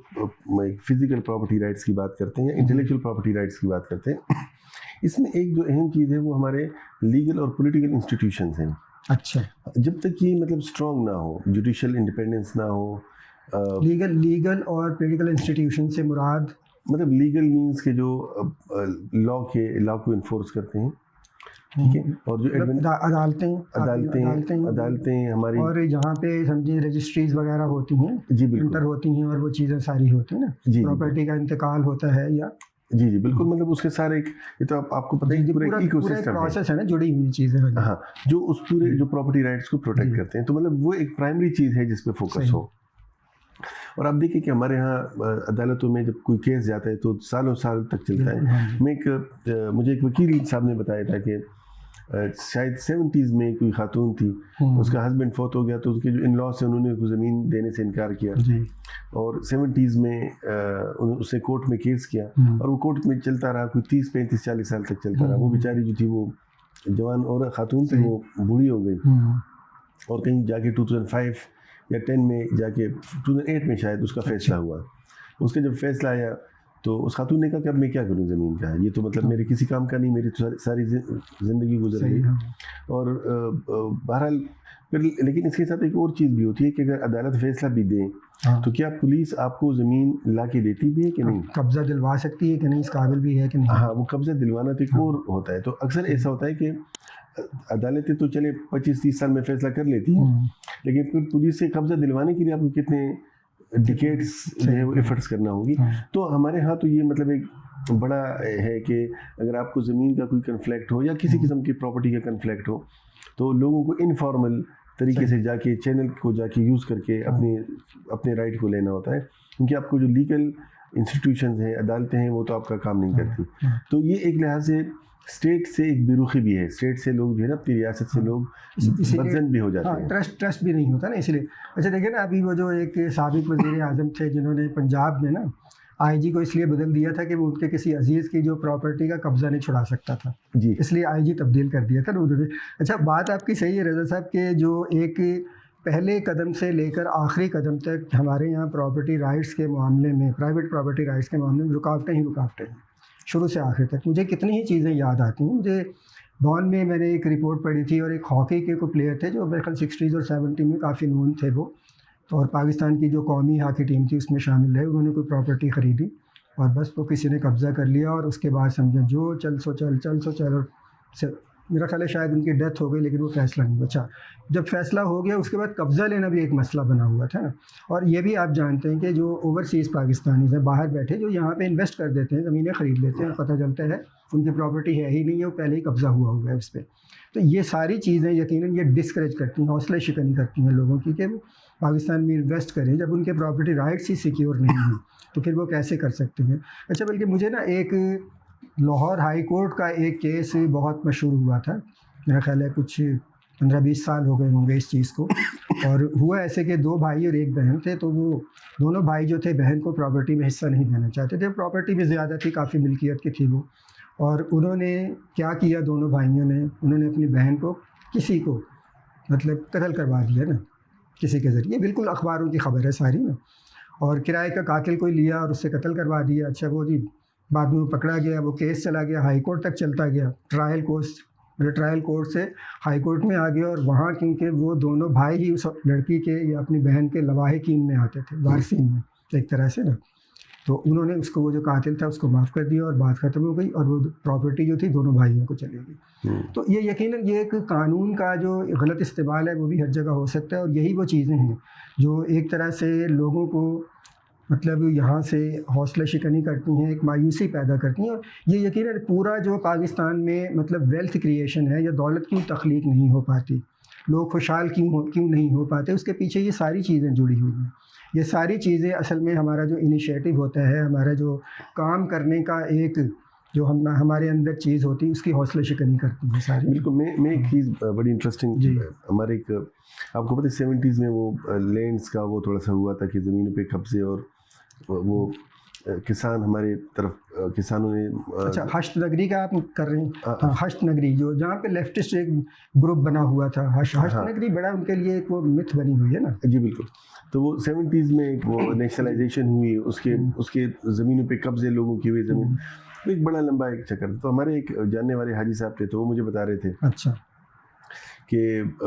फिज़िकल प्रॉपर्टी राइट्स की बात करते हैं या इंटेलेक्चुअल प्रॉपर्टी राइट्स की बात करते हैं, इसमें एक जो अहम चीज़ है वो हमारे लीगल और पॉलिटिकल इंस्टीट्यूशंस हैं। अच्छा, जब तक ये मतलब स्ट्रॉन्ग ना हो, जुडिशल इंडिपेंडेंस ना हो, लीगल और पॉलिटिकल इंस्टीट्यूशन से मुराद मतलब लीगल मीन्स के जो लॉ को इन्फोर्स करते हैं, ठीक है, और जो अदालतें हमारी, और यहाँ पे समझिए रजिस्ट्रीज वगैरह होती हैं, जी बिल्कुल, इंटर होती हैं, और वो चीज़ें सारी होती हैं ना, प्रॉपर्टी का इंतकाल होता है या जी जी बिल्कुल, मतलब उसके सारे ये तो आपको पता है पूरा इकोसिस्टम प्रोसेस है ना, जुड़ी हुई चीज़ें। हाँ, जो उस पूरे जो प्रॉपर्टी राइट्स को प्रोटेक्ट करते हैं, तो मतलब वो एक प्राइमरी चीज़ है जिस पे फोकस हो। और आप देखिए कि हमारे यहाँ अदालतों में जब कोई केस जाता है तो सालों साल तक चलता है। मुझे एक वकील साहब ने बताया था कि शायद 70s में कोई खातून थी, उसका हस्बैंड फौत हो गया, तो उसके जो इन लॉ से उन्होंने उसको ज़मीन देने से इनकार किया, और 70s में उसने कोर्ट में केस किया, और वो कोर्ट में चलता रहा, कोई 30, 35, 40 साल तक चलता रहा। वो बेचारी जो थी वो जवान और खातून थी, वो बूढ़ी हो गई, और कहीं जाके 2005 या 10 में जाके 2008 में शायद उसका फ़ैसला हुआ। उसका जब फैसला आया तो उस खातून ने कहा कि अब मैं क्या करूँ ज़मीन का, ये तो मतलब मेरे किसी काम का नहीं, मेरी तो सारी ज़िंदगी गुजर गई। और बहरहाल फिर, लेकिन इसके साथ एक और चीज़ भी होती है कि अगर अदालत फ़ैसला भी दे तो क्या पुलिस आपको ज़मीन ला के देती भी है कि नहीं, कब्ज़ा दिलवा सकती है कि नहीं, इस काबिल भी है कि नहीं। हाँ, वो कब्ज़ा दिलवाना तो एक और होता है। तो अक्सर ऐसा होता है कि अदालतें तो चले 25-30 साल में फ़ैसला कर लेती हैं, लेकिन फिर पुलिस से कब्ज़ा दिलवाने के लिए आपको कितने डिकेड्स जो है वो एफर्ट्स करना होगी। तो हमारे यहाँ तो ये मतलब एक बड़ा है कि अगर आपको ज़मीन का कोई कन्फ्लिक्ट हो या किसी किस्म की प्रॉपर्टी का कन्फ्लिक्ट हो तो लोगों को इनफॉर्मल तरीके से जाके चैनल को जाके यूज़ करके अपने राइट को लेना होता है, क्योंकि आपको जो लीगल इंस्टीट्यूशंस हैं, अदालतें हैं, वो तो आपका काम नहीं करती। तो ये एक लिहाज से स्टेट से एक बेरुखी भी है, स्टेट से लोग जो है ना अपनी रियासत से लोग बदजन भी हो जाते हैं। ट्रस्ट भी नहीं होता ना, इसलिए। अच्छा देखिए ना, अभी वो जो एक साबिक वज़ीर आज़म थे जिन्होंने पंजाब में ना आईजी को इसलिए बदल दिया था कि वो उनके किसी अजीज़ की जो प्रॉपर्टी का कब्ज़ा नहीं छुड़ा सकता था जी, इसलिए आईजी तब्दील कर दिया था ना उन्होंने। अच्छा, बात आपकी सही है रज़ा साहब के जो एक पहले कदम से लेकर आखिरी कदम तक हमारे यहाँ प्रॉपर्टी राइट्स के मामले में, प्राइवेट प्रॉपर्टी राइट्स के मामले में रुकावटें ही रुकावटें हैं शुरू से आखिर तक। मुझे कितनी ही चीज़ें याद आती हैं। मुझे बॉन में मैंने एक रिपोर्ट पढ़ी थी, और एक हॉकी के कोई प्लेयर थे जो मेरे ख्याल 60s और 70 में काफ़ी नोन थे वो, और पाकिस्तान की जो कौमी हॉकी टीम थी उसमें शामिल रहे। उन्होंने कोई प्रॉपर्टी ख़रीदी और बस वो किसी ने कब्ज़ा कर लिया, और उसके बाद समझें जो चल सो चल, और मेरा ख्याल है शायद उनकी डेथ हो गई, लेकिन वो फ़ैसला नहीं बचा। जब फ़ैसला हो गया उसके बाद कब्ज़ा लेना भी एक मसला बना हुआ था ना। और ये भी आप जानते हैं कि जो ओवरसीज़ पाकिस्तानीज़ हैं बाहर बैठे, जो यहाँ पे इन्वेस्ट कर देते हैं, ज़मीनें ख़रीद लेते हैं, पता चलता है उनकी प्रॉपर्टी है ही नहीं है, वो पहले ही कब्ज़ा हुआ है उस पर। तो ये सारी चीज़ें यकीनन ये डिस्करेज करती हैं, हौसला शिकनी करती हैं लोगों की कि वो पाकिस्तान में इन्वेस्ट करें। जब उनके प्रॉपर्टी राइट्स ही सिक्योर नहीं हैं तो फिर वो कैसे कर सकते हैं। अच्छा, बल्कि मुझे ना एक लाहौर हाई कोर्ट का एक केस बहुत मशहूर हुआ था, मेरा ख्याल है कुछ 15-20 साल हो गए होंगे इस चीज़ को। और हुआ ऐसे कि 2 भाई और 1 बहन थे, तो वो दोनों भाई जो थे बहन को प्रॉपर्टी में हिस्सा नहीं देना चाहते थे। प्रॉपर्टी भी ज़्यादा थी, काफ़ी मिल्कियत की थी वो। और उन्होंने क्या किया, दोनों भाइयों ने, उन्होंने अपनी बहन को किसी को मतलब कत्ल करवा दिया ना, किसी के ज़रिए। बिल्कुल अखबारों की खबर है सारी ना। और किराए का कातिल कोई लिया और उससे कत्ल करवा दिया। अच्छा, वो जी बाद में वो पकड़ा गया, वो केस चला गया, हाई कोर्ट तक चलता गया, ट्रायल कोर्ट से हाई कोर्ट में आ गया। और वहाँ क्योंकि वो दोनों भाई ही उस लड़की के या अपनी बहन के लवाहिकीन में आते थे, वारिसीन में एक तरह से ना, तो उन्होंने उसको, वो जो कातिल था उसको माफ़ कर दिया और बात ख़त्म हो गई, और वो प्रॉपर्टी जो थी दोनों भाइयों को चली गई। तो ये यकीनन ये एक कानून का जो गलत इस्तेमाल है वो भी हर जगह हो सकता है। और यही वो चीज़ें हैं जो एक तरह से लोगों को मतलब यहाँ से हौसला शिकनी करती हैं, एक मायूसी पैदा करती हैं। और ये यकीनन पूरा जो पाकिस्तान में मतलब वेल्थ क्रिएशन है या दौलत क्यों तख्लीक नहीं हो पाती, लोग खुशहाल क्यों नहीं हो पाते, उसके पीछे ये सारी चीज़ें जुड़ी हुई हैं। ये सारी चीज़ें असल में हमारा जो इनिशिएटिव होता है, हमारा जो काम करने का एक जो हमारे अंदर चीज़ होती है, उसकी हौसला शिकनी करती है सारी। बिल्कुल। मैं एक चीज़ बड़ी इंटरेस्टिंग, हमारे एक आपको पता है 70s में वो लैंड्स का वो थोड़ा सा हुआ था कि ज़मीनों पे कब्जे, और वो किसान हमारे तरफ किसानों ने अच्छा, हश्त नगरी का आप कर रहे हैं? हाँ, हश्त नगरी जो जहाँ पे लेफ्टिस्ट एक ग्रुप बना हुआ था, हश्त नगरी बड़ा उनके लिए एक वो मिथ बनी हुई है ना। जी बिल्कुल। तो वो 70s में एक वो नेशनलाइजेशन हुई, उसके ज़मीनों पे कब्जे लोगों की हुई ज़मीन, तो एक बड़ा लंबा एक चक्कर। तो हमारे एक जानने वाले हाजी साहब थे, तो वो मुझे बता रहे थे अच्छा कि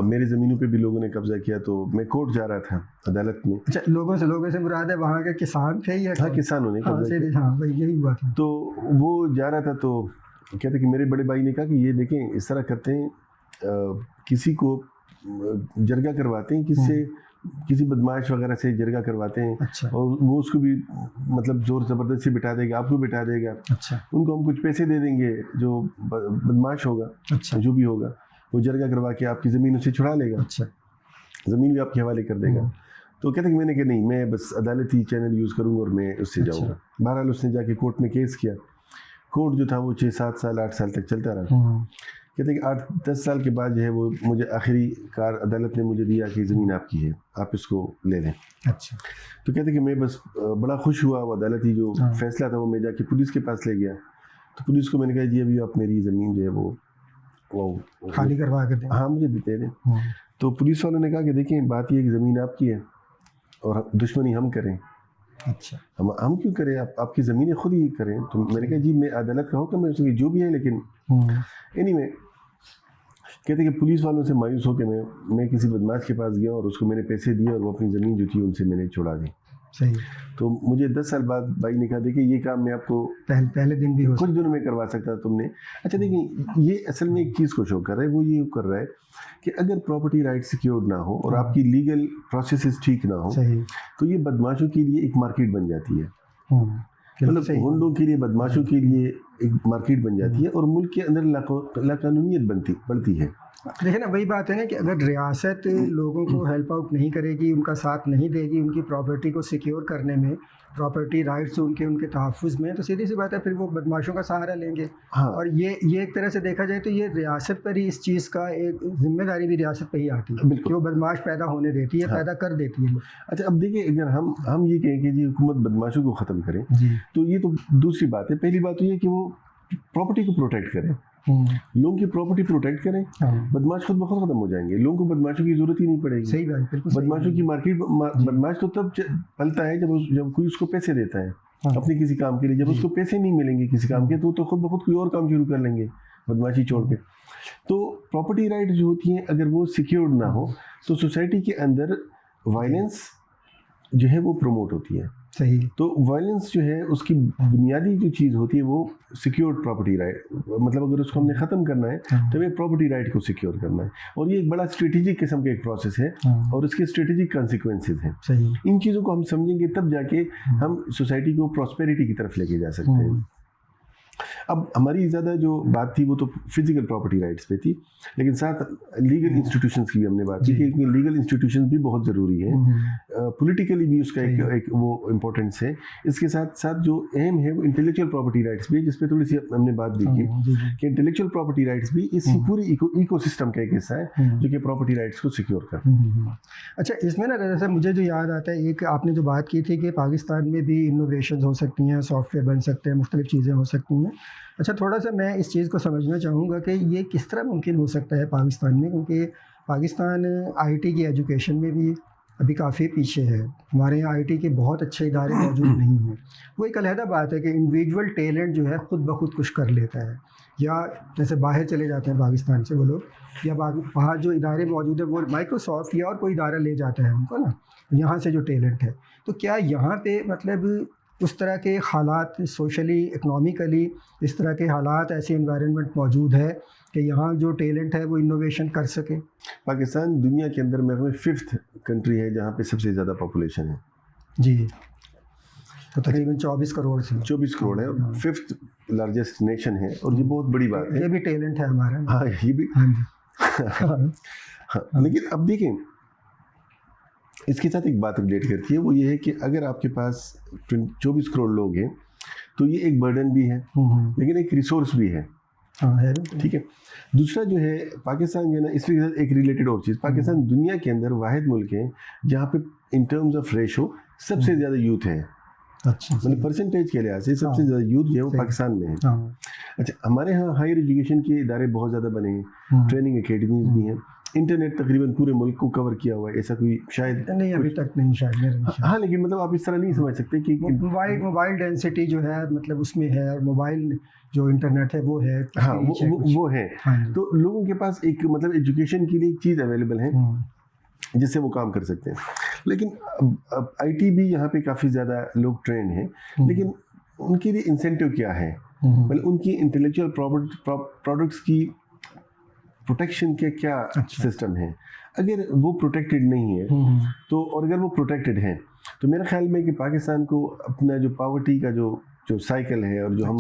मेरे ज़मीनों पे भी लोगों ने कब्जा किया, तो मैं कोर्ट जा रहा था अदालत में। अच्छा, लोगों से मुराद है वहाँ के किसान थे या? हाँ, किसानों ने कब्जा किया। हाँ भाई, यही हुआ था। तो वो जा रहा था, तो कहते कि मेरे बड़े भाई ने कहा कि ये देखें इस तरह करते हैं, किसी को जरगा करवाते हैं, किसी बदमाश वगैरह से जरगा करवाते हैं। अच्छा। और वो उसको भी मतलब ज़ोर ज़बरदस्ती बिठा देगा, आपको बिठा देगा। अच्छा। उनको हम कुछ पैसे दे देंगे, जो बदमाश होगा, अच्छा, जो भी होगा, वो जरगा करवा के आपकी ज़मीन उससे छुड़ा लेगा। अच्छा, ज़मीन भी आपके हवाले कर देगा। तो कहते कि मैंने कहा नहीं, मैं बस अदालती चैनल यूज़ करूँगा और मैं उससे जाऊँगा। बहरहाल उसने जाके कोर्ट में केस किया। कोर्ट जो था वो 6-7 साल 8 साल तक चलता रहा। कहते कि 8-10 साल के बाद जो है वो मुझे आखिरी कार अदालत ने मुझे दिया कि ज़मीन आपकी है, आप इसको ले लें। अच्छा। तो कहते कि मैं बस बड़ा खुश हुआ। वो अदालती जो फैसला था वो मैं जाके पुलिस के पास ले गया। तो पुलिस को मैंने कहा जी अभी आप मेरी ज़मीन जो है वो खाली करवा के दें। हाँ, मुझे दे दें। तो पुलिस वालों ने कहा कि देखिए बात ये कि ज़मीन आपकी है और दुश्मनी हम करें। अच्छा। हम क्यों करें, आपकी ज़मीनें खुद ही करें। तो मैंने कहा जी मैं अदालत का हुक्म है, उसकी जो भी है, लेकिन एनीवे कहते कि पुलिस वालों से मायूस होकर मैं किसी बदमाश के पास गया और उसको मैंने पैसे दिए और वो अपनी ज़मीन जो थी उनसे मैंने छुड़ा दी। सही। तो मुझे 10 साल बाद भाई ने कहा देखिए ये काम मैं आपको पहले दिन भी हो कुछ दिनों में करवा सकता तुमने। अच्छा देखिए ये असल में एक चीज़ को शो कर रहा है, वो ये कर रहा है कि अगर प्रॉपर्टी राइट सिक्योर्ड ना हो और आपकी लीगल प्रोसेसेस ठीक ना हो सही, तो ये बदमाशों के लिए एक मार्केट बन जाती है। मतलब सही। गुंडों के लिए, बदमाशों के लिए एक मार्केट बन जाती है और मुल्क के अंदर लाकानूनियत बढ़ती है। देखिए ना, वही बात है ना कि अगर रियासत लोगों को हेल्प आउट नहीं करेगी, उनका साथ नहीं देगी उनकी प्रॉपर्टी को सिक्योर करने में, प्रॉपर्टी राइट्स उनके तहफ़्फ़ुज़ में, तो सीधी सी बात है फिर वो बदमाशों का सहारा लेंगे। हाँ। और ये एक तरह से देखा जाए तो ये रियासत पर ही इस चीज़ का एक ज़िम्मेदारी भी रियासत पर ही आती है कि वो बदमाश पैदा होने देती है, पैदा कर देती है। अच्छा अब देखिए अगर हम ये कहें कि जी हुकूमत बदमाशों को ख़त्म करे जी, तो ये तो दूसरी बात है। पहली बात तो ये कि वो प्रॉपर्टी को प्रोटेक्ट करें, लोगों की प्रॉपर्टी प्रोटेक्ट करें, बदमाश खुद ब खुद खत्म हो जाएंगे, लोगों को बदमाशों की जरूरत ही नहीं पड़ेगी। सही बात, बिल्कुल। बदमाशों की मार्केट बदमाश तो तब पलता है जब कोई उसको पैसे देता है अपने किसी काम के लिए। जब उसको पैसे नहीं मिलेंगे किसी काम के तो खुद ब खुद कोई और काम शुरू कर लेंगे बदमाशी छोड़ के। तो प्रॉपर्टी राइट जो होती हैं अगर वो सिक्योर्ड ना हो तो सोसाइटी के अंदर वायलेंस जो है वो प्रमोट होती है। सही। तो वायलेंस जो है उसकी बुनियादी जो चीज़ होती है वो सिक्योर्ड प्रॉपर्टी राइट, मतलब अगर उसको हमने ख़त्म करना है तो हमें प्रॉपर्टी राइट को सिक्योर करना है और ये एक बड़ा स्ट्रेटेजिक किस्म का एक प्रोसेस है और इसके स्ट्रेटेजिक कॉन्सिक्वेंसेज हैं। सही। इन चीज़ों को हम समझेंगे तब जाके हम सोसाइटी को प्रॉस्पेरिटी की तरफ लेके जा सकते हैं। अब हमारी ज़्यादा जो बात थी वो तो फिजिकल प्रॉपर्टी राइट्स पे थी, लेकिन साथ लीगल इंस्टीट्यूशंस की भी हमने बात की कि लीगल इंस्टीट्यूशंस भी बहुत ज़रूरी है, पॉलिटिकली भी उसका एक वो इम्पोर्टेंस है। इसके साथ साथ जो अहम है वो इंटेलेक्चुअल प्रॉपर्टी राइट्स भी है, जिस पे थोड़ी सी हमने बात भी की कि इंटेलेक्चुअल प्रॉपर्टी राइट्स भी इसी पूरी इकोसिस्टम का एक हिस्सा है जो कि प्रॉपर्टी राइट्स को सिक्योर करता है। अच्छा, इसमें ना जैसे मुझे जो याद आता है, एक आपने जो बात की थी कि पाकिस्तान में भी इनोवेशन हो सकती हैं, सॉफ्टवेयर बन सकते हैं, मुख्तलिफ चीज़ें हो सकती हैं। अच्छा, थोड़ा सा मैं इस चीज़ को समझना चाहूँगा कि ये किस तरह मुमकिन हो सकता है पाकिस्तान में, क्योंकि पाकिस्तान आईटी की एजुकेशन में भी अभी काफ़ी पीछे है। हमारे यहाँ आईटी के बहुत अच्छे इदारे मौजूद नहीं हैं। वो एक अलहदा बात है कि इंडिविजुअल टैलेंट जो है ख़ुद ब खुद कुछ कर लेता है, या जैसे बाहर चले जाते हैं पाकिस्तान से वो लोग, या बाहर जो इदारे मौजूद है वो माइक्रोसॉफ्ट या और कोई इदारा ले जाता है उनको ना, यहाँ से जो टैलेंट है। तो क्या यहाँ पे मतलब उस तरह के हालात सोशली इकनॉमिकली इस तरह के हालात, ऐसे एनवायरनमेंट मौजूद है कि यहाँ जो टैलेंट है वो इनोवेशन कर सके? पाकिस्तान दुनिया के अंदर में 5th कंट्री है जहाँ पे सबसे ज़्यादा पॉपुलेशन है जी, तो तकरीबन 24 करोड़ से 24 करोड़ है और 5th लार्जेस्ट नेशन है और ये बहुत बड़ी बात है। ये भी टैलेंट है हमारा। हाँ ये भी। हाँ, लेकिन अब देखें इसके साथ एक बात रिलेट करती है, वो ये है कि अगर आपके पास 24 करोड़ लोग हैं तो ये एक बर्डन भी है लेकिन एक रिसोर्स भी है। हाँ, ठीक है। दूसरा जो है पाकिस्तान जो है ना, इसके साथ एक रिलेटेड और चीज़, पाकिस्तान दुनिया के अंदर वाहिद मुल्क है जहाँ पे इन टर्म्स ऑफ रेशो सबसे ज़्यादा यूथ है। अच्छा, मतलब परसेंटेज के लिहाज से सबसे ज़्यादा यूथ जो है वो पाकिस्तान में है। अच्छा, हमारे यहाँ हायर एजुकेशन के इदारे बहुत ज़्यादा बने हैं, ट्रेनिंग एकेडमीज भी हैं, इंटरनेट तकरीबन पूरे मुल्क को कवर किया हुआ है, ऐसा कोई शायद नहीं अभी तक नहीं शायद। हाँ, लेकिन मतलब आप इस तरह नहीं समझ सकते कि मोबाइल डेंसिटी जो है मतलब उसमें है, और मोबाइल जो इंटरनेट है वो है। हाँ, वो है। तो लोगों के पास एक मतलब एजुकेशन के लिए एक चीज़ अवेलेबल है जिससे वो काम कर सकते हैं। लेकिन अब आईटी भी यहाँ पे काफ़ी ज़्यादा लोग ट्रेंड हैं, लेकिन उनके लिए इंसेंटिव क्या है, मतलब उनकी इंटेलेक्चुअल प्रोडक्ट्स की प्रोटेक्शन के क्या सिस्टम है। अगर वो प्रोटेक्टेड नहीं है तो, और अगर वो प्रोटेक्टेड है तो मेरे ख्याल में कि पाकिस्तान को अपना जो पॉवर्टी का जो साइकिल है और जो हम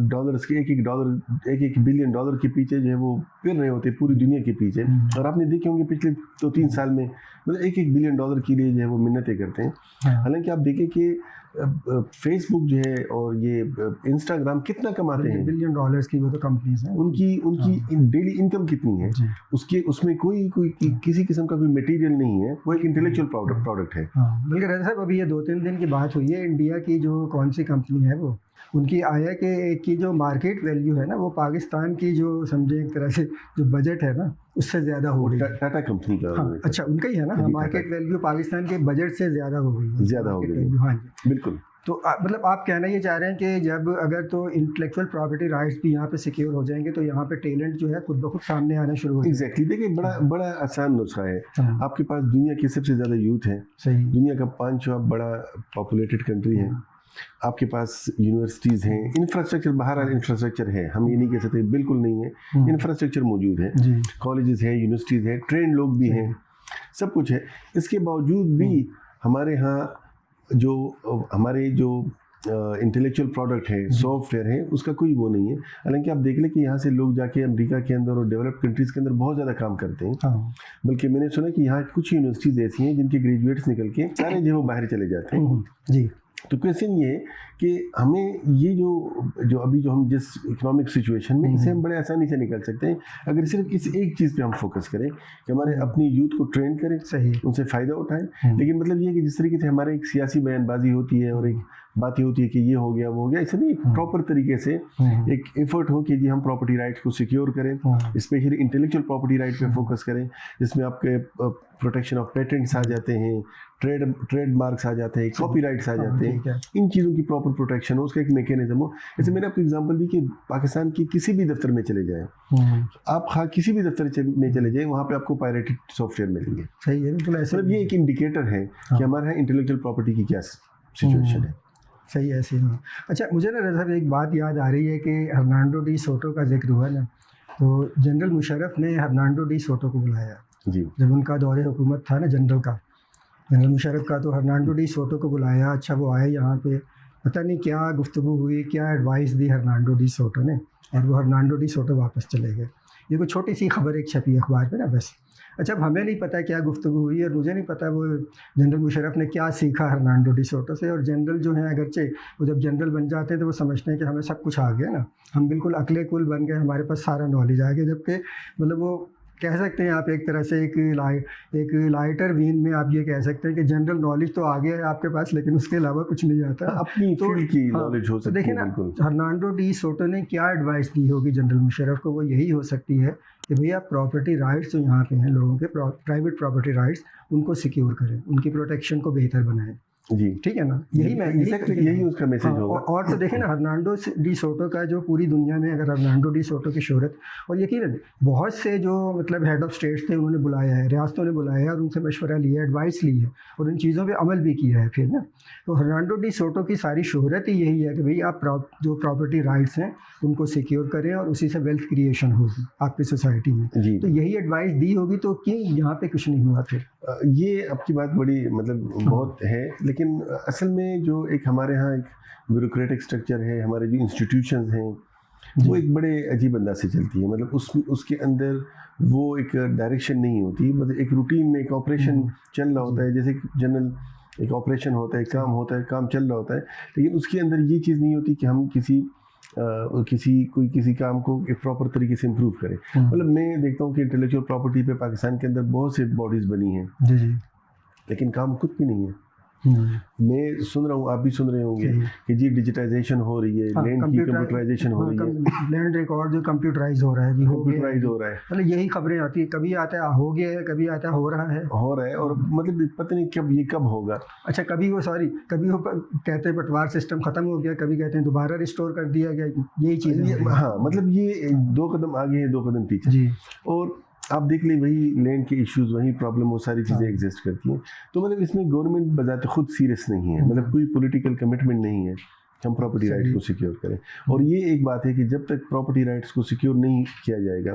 डॉलर्स के एक बिलियन डॉलर के पीछे जो है वो फिर रहे होते पूरी दुनिया के पीछे, और आपने देखे होंगे पिछले 2-3 साल में मतलब एक बिलियन डॉलर के लिए जो है वो मिन्नतें करते हैं। हालांकि आप देखें कि फेसबुक जो है और ये इंस्टाग्राम कितना कमाते हैं, बिलियन डॉलर्स की वो तो कंपनीज हैं, उनकी डेली इनकम कितनी है, उसमें कोई किसी किस्म का कोई मटेरियल नहीं है, वो एक इंटेलेक्चुअल प्रोडक्ट है। बल्कि रज़ा साहब अभी ये 2-3 दिन की बात हुई है, इंडिया की जो कौन सी कंपनी है वो, उनकी आया कि जो मार्केट वैल्यू है ना वो पाकिस्तान की जो समझे एक तरह से जो बजट है ना उससे ज़्यादा हो गई। टाटा कंपनी का। हाँ, अच्छा उनका ही है ना, मार्केट वैल्यू पाकिस्तान के बजट से ज़्यादा हो गई है। ज़्यादा हो गई। हाँ जी, बिल्कुल। तो मतलब आप कहना ये चाह रहे हैं कि जब अगर तो इंटेलेक्चुअल प्रॉपर्टी राइट्स भी यहाँ पे सिक्योर हो जाएंगे तो यहाँ पे टैलेंट जो है खुद ब खुद सामने आना शुरू हो जाएगा। एग्जैक्टली, देखिए बड़ा बड़ा आसान नुस्खा है। हाँ। आपके पास दुनिया की सबसे ज़्यादा यूथ है, सही। दुनिया का 5वां बड़ा पॉपुलेटेड कंट्री है, आपके पास यूनिवर्सिटीज़ हैं, इंफ्रास्ट्रक्चर, बहरहाल इंफ्रास्ट्रक्चर है, हम ये नहीं कह सकते बिल्कुल नहीं है, इंफ्रास्ट्रक्चर मौजूद है, कॉलेजेस हैं, यूनिवर्सिटीज़ हैं, ट्रेन लोग भी हैं, सब कुछ है। इसके बावजूद भी हमारे यहाँ हमारे जो इंटेलेक्चुअल प्रोडक्ट है, सॉफ्टवेयर है, उसका कोई वो नहीं है। हालांकि आप देख लें कि यहाँ से लोग जाके अमेरिका के अंदर और डेवलप्ड कंट्रीज़ के अंदर बहुत ज़्यादा काम करते हैं। हाँ। बल्कि मैंने सुना कि यहाँ कुछ यूनिवर्सिटीज़ ऐसी हैं जिनके ग्रेजुएट्स निकल के सारे जो बाहर चले जाते हैं। जी। तो क्वेश्चन ये है कि हमें ये जो अभी जो हम जिस इकोनॉमिक सिचुएशन में, इसे हम बड़े आसानी से निकल सकते हैं अगर सिर्फ इस एक चीज़ पे हम फोकस करें कि हमारे अपनी यूथ को ट्रेन करें, सही, उनसे फ़ायदा उठाएं। लेकिन मतलब ये है कि जिस तरीके से हमारे एक सियासी बयानबाजी होती है और एक बातें होती है कि ये हो गया वो हो गया, ऐसे नहीं, प्रॉपर तरीके से एक एफर्ट हो कि जी हम प्रॉपर्टी राइट्स को सिक्योर करें, स्पेशली इंटेलेक्चुअल प्रॉपर्टी राइट पे फोकस करें, जिसमें आपके प्रोटेक्शन ऑफ पेटेंट्स आ जाते हैं, ट्रेडमार्क्स आ जाते हैं, कॉपीराइट्स आ जाते हैं, इन चीज़ों की प्रॉपर प्रोटेक्शन हो, उसका एक मैकेनिज्म हो। जैसे मैंने आपको एग्जांपल दी कि पाकिस्तान के किसी भी दफ्तर में चले जाएं, आप किसी भी दफ्तर में चले जाएं, वहाँ पे आपको पायरेटेड सॉफ्टवेयर मिलेंगे। सही है, बिल्कुल ऐसे। मतलब ये एक इंडिकेटर है कि हमारे यहाँ इंटेलेक्चुअल प्रॉपर्टी की क्या सिचुएशन है। सही है, ऐसे। हाँ, अच्छा, मुझे ना रज़ा साहब एक बात याद आ रही है कि हर्नांडो डी सोटो का जिक्र हुआ ना, तो जनरल मुशर्रफ ने हर्नांडो डी सोटो को बुलाया जी, जब उनका दौरे हुकूमत था ना जनरल मुशर्रफ का, तो हर्नांडो डी सोटो को बुलाया। अच्छा, वो आए यहाँ पे, पता नहीं क्या गुफ्तगू हुई, क्या एडवाइस दी हर्नांडो डी सोटो ने, और वो हर्नांडो डी सोटो वापस चले गए। ये कोई छोटी सी खबर एक छपी अखबार पे ना, बस। अच्छा, अब हमें नहीं पता क्या गुफ्तगू हुई और मुझे नहीं पता वो जनरल मुशर्रफ ने क्या सीखा हर्नांडो डी सोटो से। और जनरल जो हैं, अगरचे वो जब जनरल बन जाते हैं तो वो समझते हैं कि हमें सब कुछ आ गया ना, हम बिल्कुल अकले कुल बन गए, हमारे पास सारा नॉलेज आ गया। जबकि मतलब वो कह सकते हैं आप एक तरह से एक लाइटर वीन में आप ये कह सकते हैं कि जनरल नॉलेज तो आ गया है आपके पास, लेकिन उसके अलावा कुछ नहीं आता, अपनी फील्ड की नॉलेज हो सकती है। देखिए ना, हर्नांडो डी सोटो ने क्या एडवाइस दी होगी जनरल मुशर्रफ को, वो यही हो सकती है कि भैया प्रॉपर्टी राइट्स जो यहाँ पे हैं लोगों के, प्राइवेट प्रॉपर्टी राइट्स, उनको सिक्योर करें, उनकी प्रोटेक्शन को बेहतर बनाएं। जी, ठीक है ना, यही उसका मैसेज होगा। और तो देखें ना, हर्नांडो डी सोटो का जो पूरी दुनिया में, अगर हर्नांडो डी सोटो की शोहरत, और यकीनन बहुत से जो मतलब हेड ऑफ स्टेट्स थे उन्होंने बुलाया है, रियासतों ने बुलाया है और उनसे मशवरा लिया है, एडवाइस ली है और इन चीज़ों पे अमल भी किया है फिर ना। तो हर्नांडो डी सोटो की सारी शोहरत ही यही है कि भाई आप जो प्रॉपर्टी राइट्स हैं उनको सिक्योर करें और उसी से वेल्थ क्रिएशन होगी आपकी सोसाइटी में। जी, तो यही एडवाइस दी होगी, तो क्यों यहाँ पे कुछ नहीं हुआ फिर? ये आपकी बात बड़ी मतलब बहुत है, लेकिन असल में जो एक हमारे यहाँ एक ब्यूरोक्रेटिक स्ट्रक्चर है, हमारे जो इंस्टीट्यूशंस हैं, वो एक बड़े अजीब अंदाज से चलती है। मतलब उसके अंदर वो एक डायरेक्शन नहीं होती, मतलब एक रूटीन में एक ऑपरेशन चल रहा होता है, जैसे जनरल एक ऑपरेशन होता है, काम होता है, काम चल रहा होता है, लेकिन उसके अंदर ये चीज़ नहीं होती कि हम किसी काम को एक प्रॉपर तरीके से इम्प्रूव करें। मतलब मैं देखता हूँ कि इंटेलेक्चुअल प्रॉपर्टी पे पाकिस्तान के अंदर बहुत से बॉडीज़ बनी हैं, जी, लेकिन काम कुछ भी नहीं है। मैं सुन रहा हूँ, आप भी सुन रहे होंगे कि जी डिजिटाइजेशन हो रही है, लैंड की कंप्यूटराइजेशन हो रही है, लैंड रिकॉर्ड जो कंप्यूटराइज हो रहा है, जी, कंप्यूटराइज हो रहा है। मतलब यही खबरें आती है, कभी आता है हो गया है, कभी आता है हो रहा है, और मतलब पता नहीं कब होगा। अच्छा, कभी वो कहते हैं पटवार सिस्टम खत्म हो गया, कभी कहते हैं दोबारा रिस्टोर कर दिया गया, यही चीज़। हाँ, मतलब ये 2 कदम आगे है, 2 कदम पीछे जी। और आप देख लें, वही लैंड के इश्यूज, वही प्रॉब्लम, वो सारी चीज़ें एग्जिस्ट करती हैं। तो मतलब इसमें गवर्नमेंट बजाते खुद सीरियस नहीं है, मतलब कोई पॉलिटिकल कमिटमेंट नहीं है हम प्रॉपर्टी राइट्स को सिक्योर करें। और ये एक बात है कि जब तक प्रॉपर्टी राइट्स को सिक्योर नहीं किया जाएगा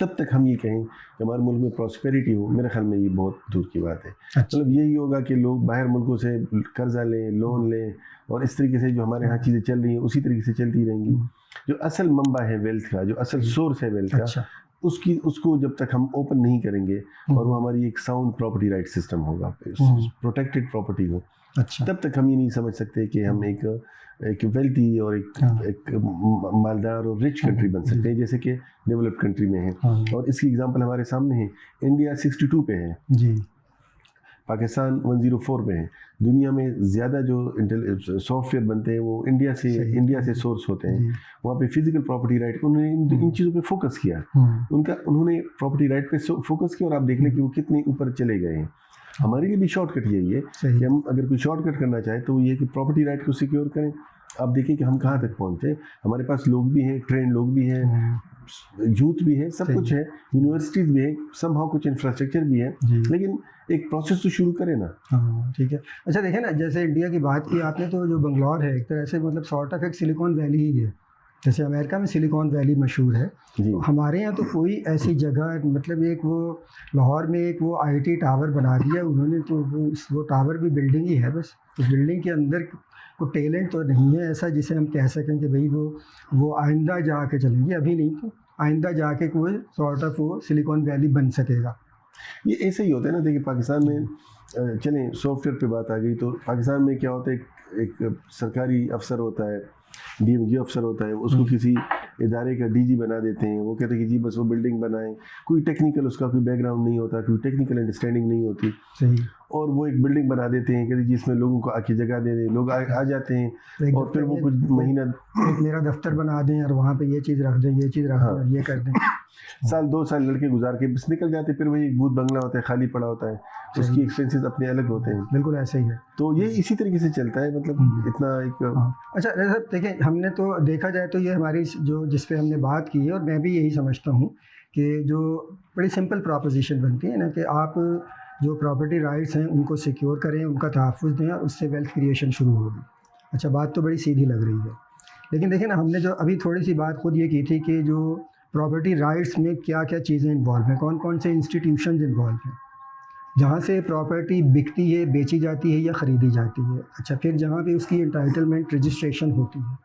तब तक हम ये कहें कि हमारे मुल्क में प्रॉस्पेरिटी हो, मेरे ख्याल में ये बहुत दूर की बात है। मतलब यही होगा कि लोग बाहर मुल्कों से कर्जा लें, लोन लें, और इस तरीके से जो हमारे यहाँ चीज़ें चल रही हैं उसी तरीके से चलती रहेंगी। जो असल मंबा है वेल्थ का, जो असल सोर्स है वेल्थ का, उसको जब तक हम ओपन नहीं करेंगे और वो हमारी एक साउंड प्रॉपर्टी राइट सिस्टम होगा, प्रोटेक्टेड प्रॉपर्टी हो, तब तक हम ये नहीं समझ सकते कि हम एक वेल्थी और एक मालदार और रिच कंट्री बन सकते हैं, जैसे कि डेवलप्ड कंट्री में है। और इसकी एग्जांपल हमारे सामने है। इंडिया 62 पे है जी, पाकिस्तान 104 पे है। दुनिया में ज़्यादा जो सॉफ्टवेयर बनते हैं वो इंडिया से सोर्स होते हैं। वहाँ पे फिजिकल प्रॉपर्टी राइट, उन्होंने इन चीज़ों पे फोकस किया, उन्होंने प्रॉपर्टी राइट पे फोकस किया, और आप देख लें कि वो कितने ऊपर चले गए हैं। हमारे लिए भी शॉर्टकट यही है सही। कि हम अगर कोई शॉर्टकट करना चाहें तो वो ये है कि प्रॉपर्टी राइट को सिक्योर करें। आप देखिए कि हम कहाँ तक पहुँचे, हमारे पास लोग भी हैं, ट्रेन लोग भी हैं, यूथ भी है, सब सही। कुछ है, यूनिवर्सिटीज़ भी है, समहाउ कुछ इंफ्रास्ट्रक्चर भी है, जी। लेकिन एक प्रोसेस तो शुरू करें ना। हाँ, ठीक है। अच्छा देखिए ना, जैसे इंडिया की बात की आपने, तो जो बंगलौर है एक तरह से मतलब सॉर्ट ऑफ एक सिलिकॉन वैली ही है। जैसे अमेरिका में सिलिकॉन वैली मशहूर है, जी तो हमारे यहाँ तो कोई ऐसी जगह, मतलब एक वो लाहौर में एक वो आईटी टावर बना दिया उन्होंने, तो वो टावर भी बिल्डिंग ही है बस। उस बिल्डिंग के अंदर कोई टैलेंट तो नहीं है ऐसा जिसे हम कह सकें कि भाई वो आइंदा जाके चलेंगे, अभी नहीं तो आइंदा जाके कोई सॉर्ट ऑफ वो सिलिकॉन वैली बन सकेगा। ये ऐसे ही होता है ना। देखिए पाकिस्तान में चलें सॉफ्टवेयर पे बात आ गई तो पाकिस्तान में क्या होता है, एक सरकारी अफसर होता है, डीएमजी अफसर होता है, उसको किसी इदारे का डीजी बना देते हैं। वो कहते हैं कि जी बस वो बिल्डिंग बनाएं, कोई टेक्निकल उसका कोई बैकग्राउंड नहीं होता, कोई टेक्निकल अंडरस्टैंडिंग नहीं होती, सही। और वो एक बिल्डिंग बना देते हैं कि जिसमें लोगों को आके जगह दे दें, लोग आ जाते हैं, एक और फिर वो दफ्तर कुछ महीना एक मेरा दफ्तर बना दें और वहाँ पे ये चीज़ रख दें, ये चीज़ रख दें और ये कर दें। साल 2 साल लड़के गुजार के बस निकल जाते, फिर वही एक भूत बंगला होता है, खाली पड़ा होता है, उसकी एक्सपेंसेस अपने अलग होते हैं। बिल्कुल ऐसे ही है। तो ये इसी तरीके से चलता है, मतलब इतना एक हाँ। अच्छा सर देखिए, हमने तो देखा जाए तो ये हमारी जो जिस पे हमने बात की है, और मैं भी यही समझता हूँ कि जो बड़ी सिंपल प्रॉपोजिशन बनती है ना कि आप जो प्रॉपर्टी राइट्स हैं उनको सिक्योर करें, उनका तहफ़्फ़ुज़ दें और उससे वेल्थ क्रिएशन शुरू होगी। अच्छा, बात तो बड़ी सीधी लग रही है, लेकिन देखिए ना, हमने जो अभी थोड़ी सी बात खुद ये की थी कि जो प्रॉपर्टी राइट्स में क्या क्या चीज़ें इन्वॉल्व हैं, कौन कौन से इंस्टीट्यूशंस इन्वॉल्व हैं, जहाँ से प्रॉपर्टी बिकती है, बेची जाती है या ख़रीदी जाती है। अच्छा, फिर जहाँ पे उसकी एंटाइटलमेंट रजिस्ट्रेशन होती है,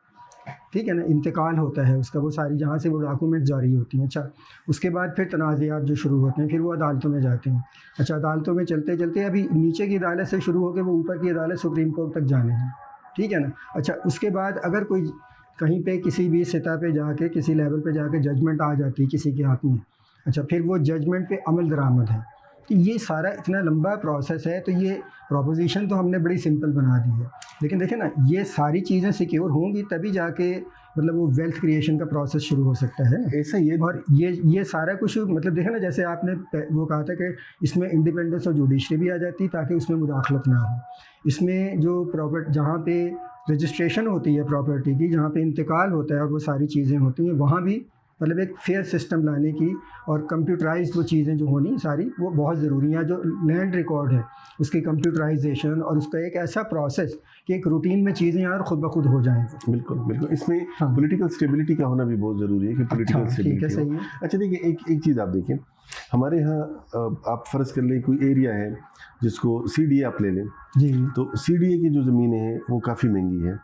ठीक है ना, इंतकाल होता है उसका, वो सारी जहाँ से वो डॉक्यूमेंट जारी होती हैं। अच्छा, उसके बाद फिर तनाज़ात जो शुरू होते हैं, फिर वो अदालतों में जाते हैं। अच्छा, अदालतों में चलते चलते अभी नीचे की अदालत से शुरू होकर वो ऊपर की अदालत सुप्रीम कोर्ट तक जाने हैं, ठीक है ना। अच्छा, उसके बाद अगर कोई कहीं पे किसी भी सतह पे जाके, किसी लेवल पे जाके जजमेंट आ जाती है किसी के हाथ में, अच्छा, फिर वो जजमेंट पे अमल दरामद है। तो ये सारा इतना लंबा प्रोसेस है, तो ये प्रोपोजिशन तो हमने बड़ी सिंपल बना दी है, लेकिन देखें ना, ये सारी चीज़ें सिक्योर होंगी तभी जाके मतलब वो वेल्थ क्रिएशन का प्रोसेस शुरू हो सकता है ना। ऐसा ही है। और ये सारा कुछ मतलब देखें ना, जैसे आपने वो कहा था कि इसमें इंडिपेंडेंस ऑफ जुडिशरी भी आ जाती है ताकि उसमें मुदाखलत ना हो। इसमें जो प्रॉपर्टी जहाँ पे रजिस्ट्रेशन होती है प्रॉपर्टी की, जहाँ पे इंतकाल होता है और वो सारी चीज़ें होती हैं, वहाँ भी मतलब एक फेयर सिस्टम लाने की और कंप्यूटराइज्ड वो चीज़ें जो होनी सारी वो बहुत ज़रूरी है। जो लैंड रिकॉर्ड है उसकी कंप्यूटराइजेशन और उसका एक ऐसा प्रोसेस कि एक रूटीन में चीज़ें यार खुद ब खुद हो जाएँ। बिल्कुल बिल्कुल, इसमें हाँ। पॉलिटिकल स्टेबिलिटी का होना भी बहुत ज़रूरी है कि पॉलिटिकल अच्छा, ठीक है, स्टेबिलिटी सही हो। है। अच्छा देखिए, एक चीज़ आप देखें, हमारे यहाँ आप फ़र्ज़ कर लें कोई एरिया है जिसको सीडीए आप ले लें, जी। तो सीडीए की जो ज़मीनें हैं वो काफ़ी महंगी हैं।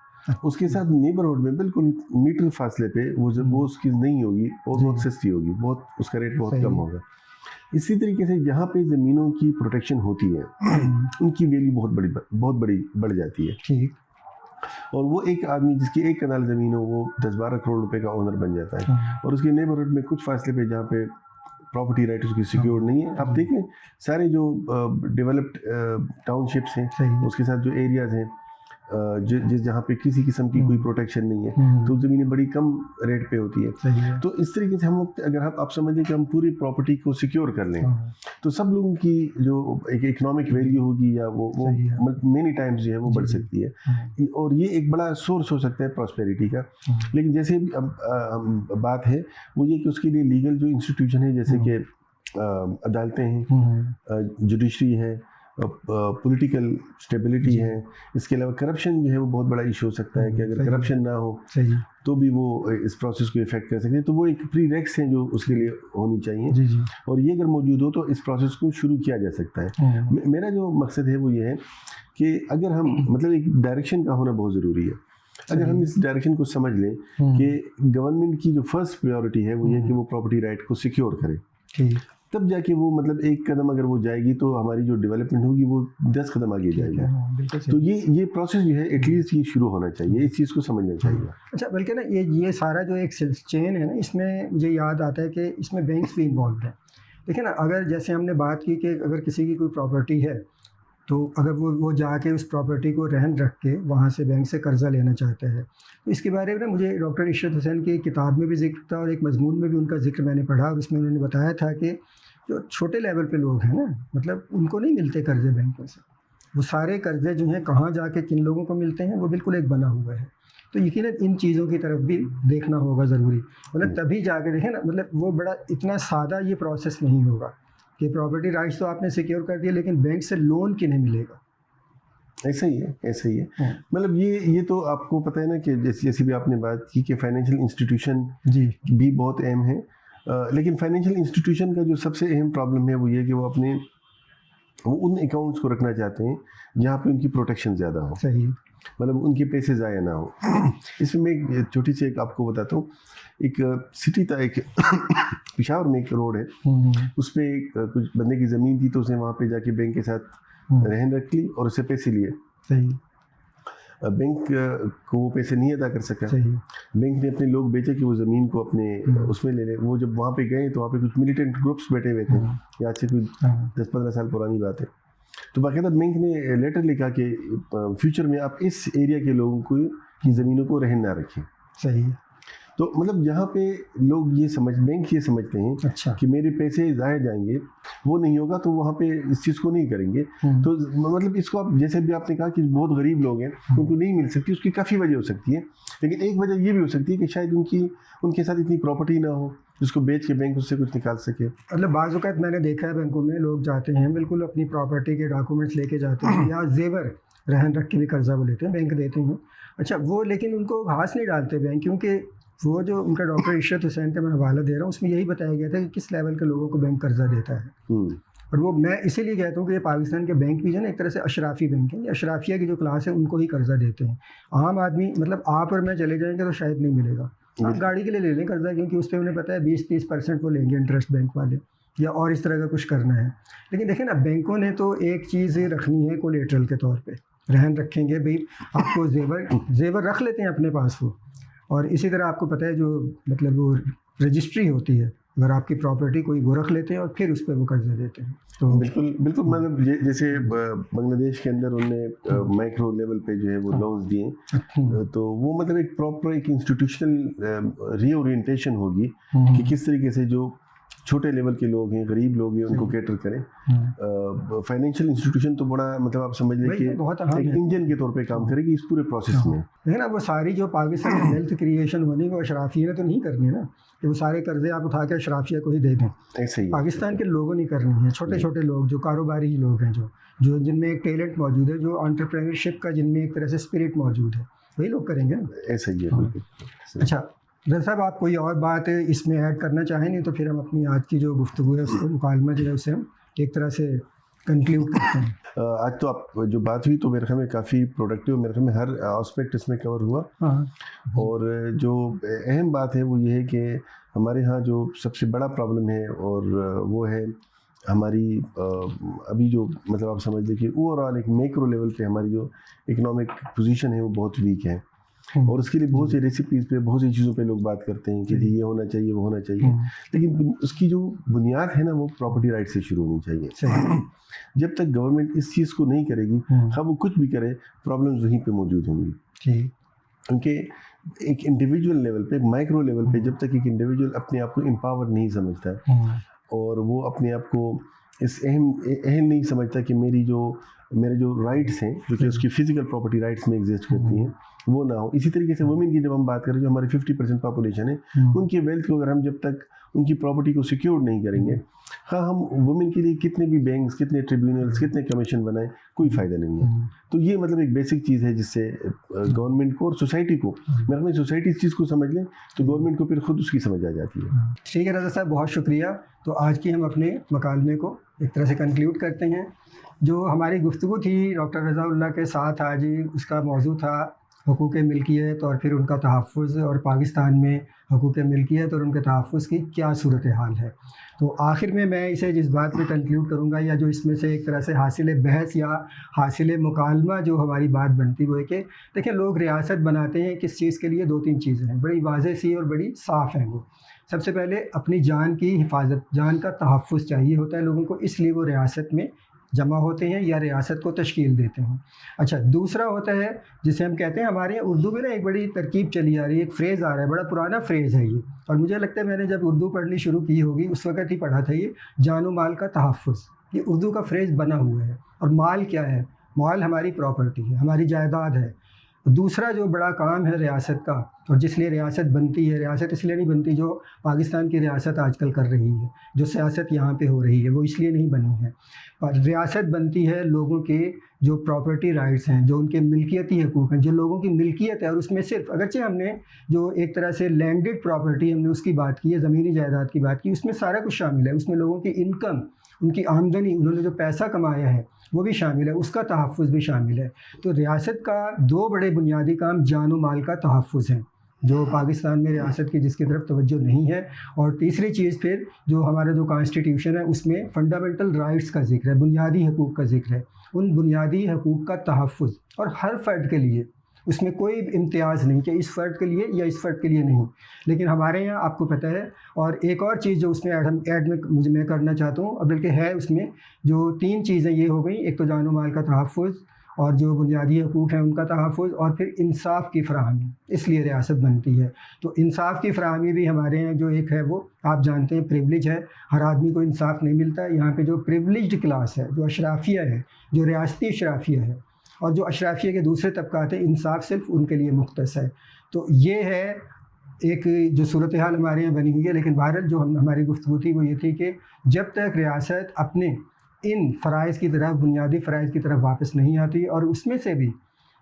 उसके साथ नेबरहुड में बिल्कुल मीटर फासले पे वो उसकी नहीं होगी और बहुत सस्ती होगी, बहुत उसका रेट बहुत कम होगा। इसी तरीके से जहाँ पे ज़मीनों की प्रोटेक्शन होती है उनकी वैल्यू बहुत बड़ी बढ़ जाती है। ठीक। और वो एक आदमी जिसकी एक कनाल ज़मीन हो वो 10-12 करोड़ रुपए का ओनर बन जाता है। और उसके नेबरहुड में कुछ फासले पे जहाँ पे प्रॉपर्टी राइट उसकी सिक्योर नहीं है। आप देखें सारे जो डेवलप्ड टाउनशिप्स हैं, उसके साथ जो एरियाज़ हैं जिस जहाँ पे किसी किस्म की कोई प्रोटेक्शन नहीं है, तो ज़मीनें बड़ी कम रेट पे होती है। तो इस तरीके से हम अगर आप समझ लें कि हम पूरी प्रॉपर्टी को सिक्योर कर लें, तो सब लोगों की जो एक इकोनॉमिक वैल्यू होगी या वो मेनी टाइम्स जो है वो बढ़ सकती है, और ये एक बड़ा सोर्स हो सकता है प्रॉस्पेरिटी का। लेकिन जैसे अब बात है वो ये कि उसके लिए लीगल जो इंस्टीट्यूशन है, जैसे कि अदालतें हैं, जुडिशरी है, पॉलिटिकल स्टेबिलिटी है, इसके अलावा करप्शन जो है वो बहुत बड़ा इशू हो सकता है कि अगर करप्शन ना हो तो भी वो इस प्रोसेस को इफेक्ट कर सकते हैं। तो वो एक प्री रेक्स हैं जो उसके लिए होनी चाहिए, और ये अगर मौजूद हो तो इस प्रोसेस को शुरू किया जा सकता है। मेरा जो मकसद है वो ये है कि अगर हम मतलब एक डायरेक्शन का होना बहुत ज़रूरी है। अगर हम इस डायरेक्शन को समझ लें कि गवर्नमेंट की जो फर्स्ट प्रायोरिटी है वो ये कि वो प्रॉपर्टी राइट को सिक्योर करे, तब जाके वो मतलब एक कदम अगर वो जाएगी तो हमारी जो डेवलपमेंट होगी वो 10 कदम आगे जाएगी। तो ये प्रोसेस जो है एटलीस्ट ये शुरू होना चाहिए, इस चीज़ को समझना चाहिए। अच्छा, बल्कि ना ये सारा जो एक चेन है ना, इसमें मुझे याद आता है कि इसमें बैंक्स भी इन्वॉल्व हैं। देखिए ना, अगर जैसे हमने बात की कि अगर किसी की कोई प्रॉपर्टी है तो अगर वो जाके उस प्रॉपर्टी को रहन रख के वहाँ से बैंक से कर्ज़ा लेना चाहता है, तो इसके बारे में ना मुझे डॉक्टर इशरत हुसैन की किताब में भी जिक्र था और एक मजमून में भी उनका जिक्र मैंने पढ़ा, और उसमें उन्होंने बताया था कि जो छोटे लेवल पे लोग हैं ना, मतलब उनको नहीं मिलते कर्जे बैंकों से। वो सारे कर्जे जो हैं कहाँ जाके किन लोगों को मिलते हैं, वो बिल्कुल एक बना हुआ है। तो यकीनन इन चीज़ों की तरफ भी देखना होगा ज़रूरी, मतलब तभी जाके देखें ना, मतलब वो बड़ा इतना सादा ये प्रोसेस नहीं होगा कि प्रॉपर्टी राइट्स तो आपने सिक्योर कर दिए, लेकिन बैंक से लोन किन्हें मिलेगा। ऐसा ही है, ऐसा ही है। मतलब ये तो आपको पता है ना कि जैसी भी आपने बात की कि फाइनेंशियल इंस्टीट्यूशन जी भी बहुत अहम है। लेकिन फाइनेंशियल इंस्टीट्यूशन का जो सबसे अहम प्रॉब्लम है वो ये कि वो उन अकाउंट्स को रखना चाहते हैं जहाँ पे उनकी प्रोटेक्शन ज़्यादा हो, सही। मतलब उनके पैसे ज़ाया ना हो। इसमें मैं एक छोटी सी एक आपको बताता हूँ। एक सिटी था, एक पेशावर में एक रोड है, उस पर कुछ बंदे की ज़मीन थी, तो उसने वहाँ पे जाके बैंक के साथ रहन रख ली और उससे पैसे लिए। सही। बैंक को वो पैसे नहीं अदा कर सका। सही। बैंक ने अपने लोग बेचे कि वो ज़मीन को अपने उसमें ले ले। वो जब वहाँ पे गए तो वहाँ पे कुछ मिलिटेंट ग्रुप्स बैठे हुए थे, आज से कोई 10-15 साल पुरानी बात है। तो बाकायदा बैंक ने लेटर लिखा कि फ्यूचर में आप इस एरिया के लोगों की ज़मीनों को रहन ना रखें। सही। तो मतलब यहाँ पे लोग बैंक ये समझते हैं अच्छा कि मेरे पैसे ज़ाया जाएंगे, वो नहीं होगा, तो वहाँ पे इस चीज़ को नहीं करेंगे। तो मतलब इसको आप जैसे भी आपने कहा कि बहुत गरीब लोग हैं, उनको नहीं मिल सकती, उसकी काफ़ी वजह हो सकती है। लेकिन एक वजह ये भी हो सकती है कि शायद उनके साथ इतनी प्रॉपर्टी ना हो जिसको बेच के बैंक उससे कुछ निकाल सके। मतलब बाज़ औक़ात मैंने देखा है बैंकों में लोग जाते हैं, बिल्कुल अपनी प्रॉपर्टी के डॉक्यूमेंट्स लेके जाते हैं या जेवर रहन रख के भी कर्जा वो लेते हैं, बैंक देते हैं। अच्छा, वो लेकिन उनको घास नहीं डालते बैंक, क्योंकि वो जो उनका डॉक्टर इशरत हुसैन का मैं हवाला दे रहा हूँ, उसमें यही बताया गया था कि किस लेवल के लोगों को बैंक कर्जा देता है। और वो मैं इसीलिए कहता हूँ कि ये पाकिस्तान के बैंक भी जो है ना, एक तरह से अशराफी बैंक है, अशराफिया की जो क्लास है उनको ही कर्जा देते हैं। आम आदमी, मतलब आप और मैं चले जाएंगे तो शायद नहीं मिलेगा। आप गाड़ी के लिए ले लें कर्जा, क्योंकि उस पर उन्हें पता है 20-30% वो लेंगे इंटरेस्ट बैंक वाले, या और इस तरह का कुछ करना है। लेकिन देखें ना, बैंकों ने तो एक चीज़ रखनी है कोलेटरल के तौर पे, रहन रखेंगे भाई, आपको जेवर रख लेते हैं अपने पास वो। और इसी तरह आपको पता है जो मतलब वो रजिस्ट्री होती है, अगर आपकी प्रॉपर्टी कोई वो रख लेते हैं और फिर उस पर वो कर्जा देते हैं। तो बिल्कुल मतलब जैसे बांग्लादेश के अंदर उन्होंने माइक्रो लेवल पे जो है वो लोन्स दिए, तो वो मतलब एक प्रॉपर एक इंस्टीट्यूशनल रीओरिएंटेशन होगी कि किस तरीके से जो छोटे लेवल के लोग हैं, गरीब लोग हैं, उनको कैटर करें। फाइनेंशियल इंस्टीट्यूशन तो बड़ा मतलब आप समझ लें कि एक इंजन के तौर पे काम करेगी इस पूरे प्रोसेस में। है ना, वो सारी जो पाकिस्तान में वेल्थ क्रिएशन होनी वो अशराफिया ने तो नहीं करनी है ना, कि वो सारे कर्जे आप उठा के अशराफिया को ही दे दें। ऐसे ही पाकिस्तान के लोगों ने करनी है, छोटे छोटे लोग जो कारोबारी ही लोग हैं, जो जिनमें एक टैलेंट मौजूद है, जो एंटरप्रेन्योरशिप का जिनमें एक तरह से स्पिरिट मौजूद है, वही लोग करेंगे ना। ऐसा ही है बिल्कुल। अच्छा रज़ा साहब, आप कोई और बात इसमें ऐड करना चाहें? नहीं तो फिर हम अपनी आज की जो गुफ्तगू है उसको मुकालमा जो है उसे हम एक तरह से कंक्लूड करते हैं। आज तो आप जो बात हुई तो मेरे ख्याल में काफ़ी प्रोडक्टिव, मेरे ख्याल में हर एस्पेक्ट इसमें कवर हुआ। और जो अहम बात है वो ये है कि हमारे यहाँ जो सबसे बड़ा प्रॉब्लम है और वो है हमारी अभी जो मतलब आप समझ लें कि ओवरऑल एक मैक्रो लेवल पे हमारी जो इकोनॉमिक पोजीशन है वो बहुत वीक है। और उसके लिए बहुत सी रेसिपीज़ पे, बहुत सी चीज़ों पे लोग बात करते हैं कि ये होना चाहिए, वो होना चाहिए, लेकिन उसकी जो बुनियाद है ना वो प्रॉपर्टी राइट से शुरू होनी चाहिए। जब तक गवर्नमेंट इस चीज़ को नहीं करेगी, हम वो कुछ भी करे, प्रॉब्लम्स वहीं पे मौजूद होंगी। क्योंकि एक इंडिविजुअल लेवल पे, माइक्रो लेवल पे, जब तक एक इंडिविजुअल अपने आप को एम्पावर नहीं समझता और वो अपने आप को इस अहम नहीं समझता कि मेरे जो राइट्स हैं, जो कि उसकी फिजिकल प्रॉपर्टी राइट्स में एग्जिस्ट करती हैं, वो ना हो। इसी तरीके से वुमेन की जब हम बात करें, जो हमारी 50% पॉपुलेशन है, उनकी वेल्थ को अगर हम जब तक उनकी प्रॉपर्टी को सिक्योर नहीं करेंगे, हाँ हम वुमेन के लिए कितने भी बैंक्स, कितने ट्रिब्यूनल्स, कितने कमीशन बनाएं, कोई फ़ायदा नहीं है। तो ये मतलब एक बेसिक चीज़ है जिससे गवर्नमेंट को और सोसाइटी को, मेरे में सोसाइटी इस चीज़ को समझ लें तो गवर्नमेंट को फिर खुद उसकी समझ आ जाती है। ठीक है रज़ा साहब, बहुत शुक्रिया। तो आज की हम अपने मकालमे को एक तरह से कंक्लूड करते हैं। जो हमारी गुफ्तगू थी डॉक्टर रज़ाउल्लाह के साथ आज, उसका मौजू था हुकूक़ मिल्कियत और फिर उनका तहफ़्फ़ुज़, और पाकिस्तान में हुकूक़ मिल्कियत और उनके तहफ़्फ़ुज़ की क्या सूरत हाल है। तो आखिर में मैं इसे जिस बात पे कंक्लूड करूँगा, या जो इसमें से एक तरह से हासिल बहस या हासिल मुकालमा जो हमारी बात बनती वो है कि देखिए, लोग रियासत बनाते हैं किस चीज़ के लिए? 2-3 चीज़ें हैं, बड़ी वाज़ेह सी और बड़ी साफ़ हैं वो। सबसे पहले अपनी जान की हिफाजत, जान का तहफ़्फ़ुज़ चाहिए होता है लोगों को, इसलिए वो रियासत में जमा होते हैं या रियासत को तश्कील देते हैं। अच्छा, दूसरा होता है जिसे हम कहते हैं, हमारे यहाँ उर्दू में ना एक बड़ी तरकीब चली आ रही है, एक फ्रेज़ आ रहा है, बड़ा पुराना फ्रेज़ है ये, और मुझे लगता है मैंने जब उर्दू पढ़नी शुरू की होगी उस वक़्त ही पढ़ा था ये, जान व माल का तहफ़्फ़ुज़। ये उर्दू का फ्रेज़ बना हुआ है। और माल क्या है? माल हमारी प्रॉपर्टी है, हमारी जायदाद है। दूसरा जो बड़ा काम है रियासत का, और जिसलिए रियासत बनती है, रियासत इसलिए नहीं बनती जो पाकिस्तान की रियासत आजकल कर रही है, जो सियासत यहाँ पे हो रही है, वो इसलिए नहीं बनी है। पर रियासत बनती है लोगों के जो प्रॉपर्टी राइट्स हैं, जो उनके मिल्कियती हकूक़ हैं, जो लोगों की मिल्कियत है, और उसमें सिर्फ अगरचे हमने जो एक तरह से लैंडेड प्रॉपर्टी हमने उसकी बात की है, ज़मीनी जायदाद की बात की, उसमें सारा कुछ शामिल है। उसमें लोगों की इनकम, उनकी आमदनी, उन्होंने जो पैसा कमाया है वो भी शामिल है, उसका तहफ़्फ़ुज़ भी शामिल है। तो रियासत का दो बड़े बुनियादी काम जान व माल का तहफ़्फ़ुज़ हैं, जो पाकिस्तान में रियासत की जिसकी तरफ तवज्जो नहीं है। और तीसरी चीज़ फिर जो हमारा जो कॉन्स्टिट्यूशन है उसमें फंडामेंटल राइट्स का ज़िक्र है, बुनियादी हकूक़ का ज़िक्र है, उन बुनियादी हकूक़ का तहफ़्फ़ुज़, और हर फ़र्द के लिए, उसमें कोई इम्तियाज़ नहीं कि इस फ़र्द के लिए या इस फ़र्द के लिए नहीं। लेकिन हमारे यहाँ आपको पता है, और एक और चीज़ जो उसमें ऐड मैं करना चाहता हूँ, और बल्कि है उसमें, जो तीन चीज़ें ये हो गई, एक तो जान व माल का तहफ़्फ़ुज़, और जो बुनियादी हकूक़ हैं उनका तहफ़्फ़ुज़, और फिर इंसाफ़ की फ़राहमी, इसलिए रियासत बनती है। तो इंसाफ़ की फ़राहमी भी हमारे यहाँ जो एक है वो आप जानते हैं प्रिविलेज है, हर आदमी को इंसाफ़ नहीं मिलता। यहाँ पे जो प्रिविलेज्ड क्लास है, जो अशराफिया है, जो रियासती अशराफिया है, और जो अशराफिया के दूसरे तबक़ात हैं, इंसाफ़ सिर्फ़ उनके लिए मुख्तस है। तो ये है एक जो सूरत हाल हमारे यहाँ बनी हुई है। लेकिन बहरहाल जो हमारी गुफ्तगू थी वो ये थी कि जब तक रियासत अपने इन फ़राइज़ की तरफ, बुनियादी फ़राइज़ की तरफ वापस नहीं आती, और उसमें से भी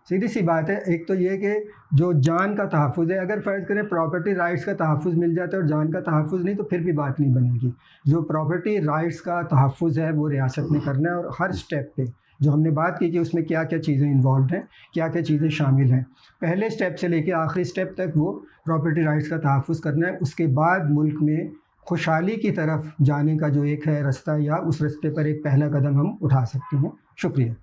सीधी सी बात है, एक तो ये कि जो जान का तहफ़्फ़ुज़ है, अगर फ़र्ज़ करें प्रॉपर्टी राइट्स का तहफ़्फ़ुज़ मिल जाता है और जान का तहफ़्फ़ुज़ नहीं, तो फिर भी बात नहीं बनेगी। जो प्रॉपर्टी राइट्स का तहफ़्फ़ुज़ है वो रियासत ने करना है, और हर स्टेप पे जो हमने बात की कि उसमें क्या-क्या चीज़ें इन्वॉल्वड हैं, क्या-क्या चीज़ें शामिल हैं, पहले स्टेप से लेके आखिरी स्टेप तक वो प्रॉपर्टी राइट्स का तहफ़्फ़ुज़ करना है। उसके बाद मुल्क में खुशहाली की तरफ जाने का जो एक है रास्ता, या उस रास्ते पर एक पहला कदम हम उठा सकते हैं। शुक्रिया।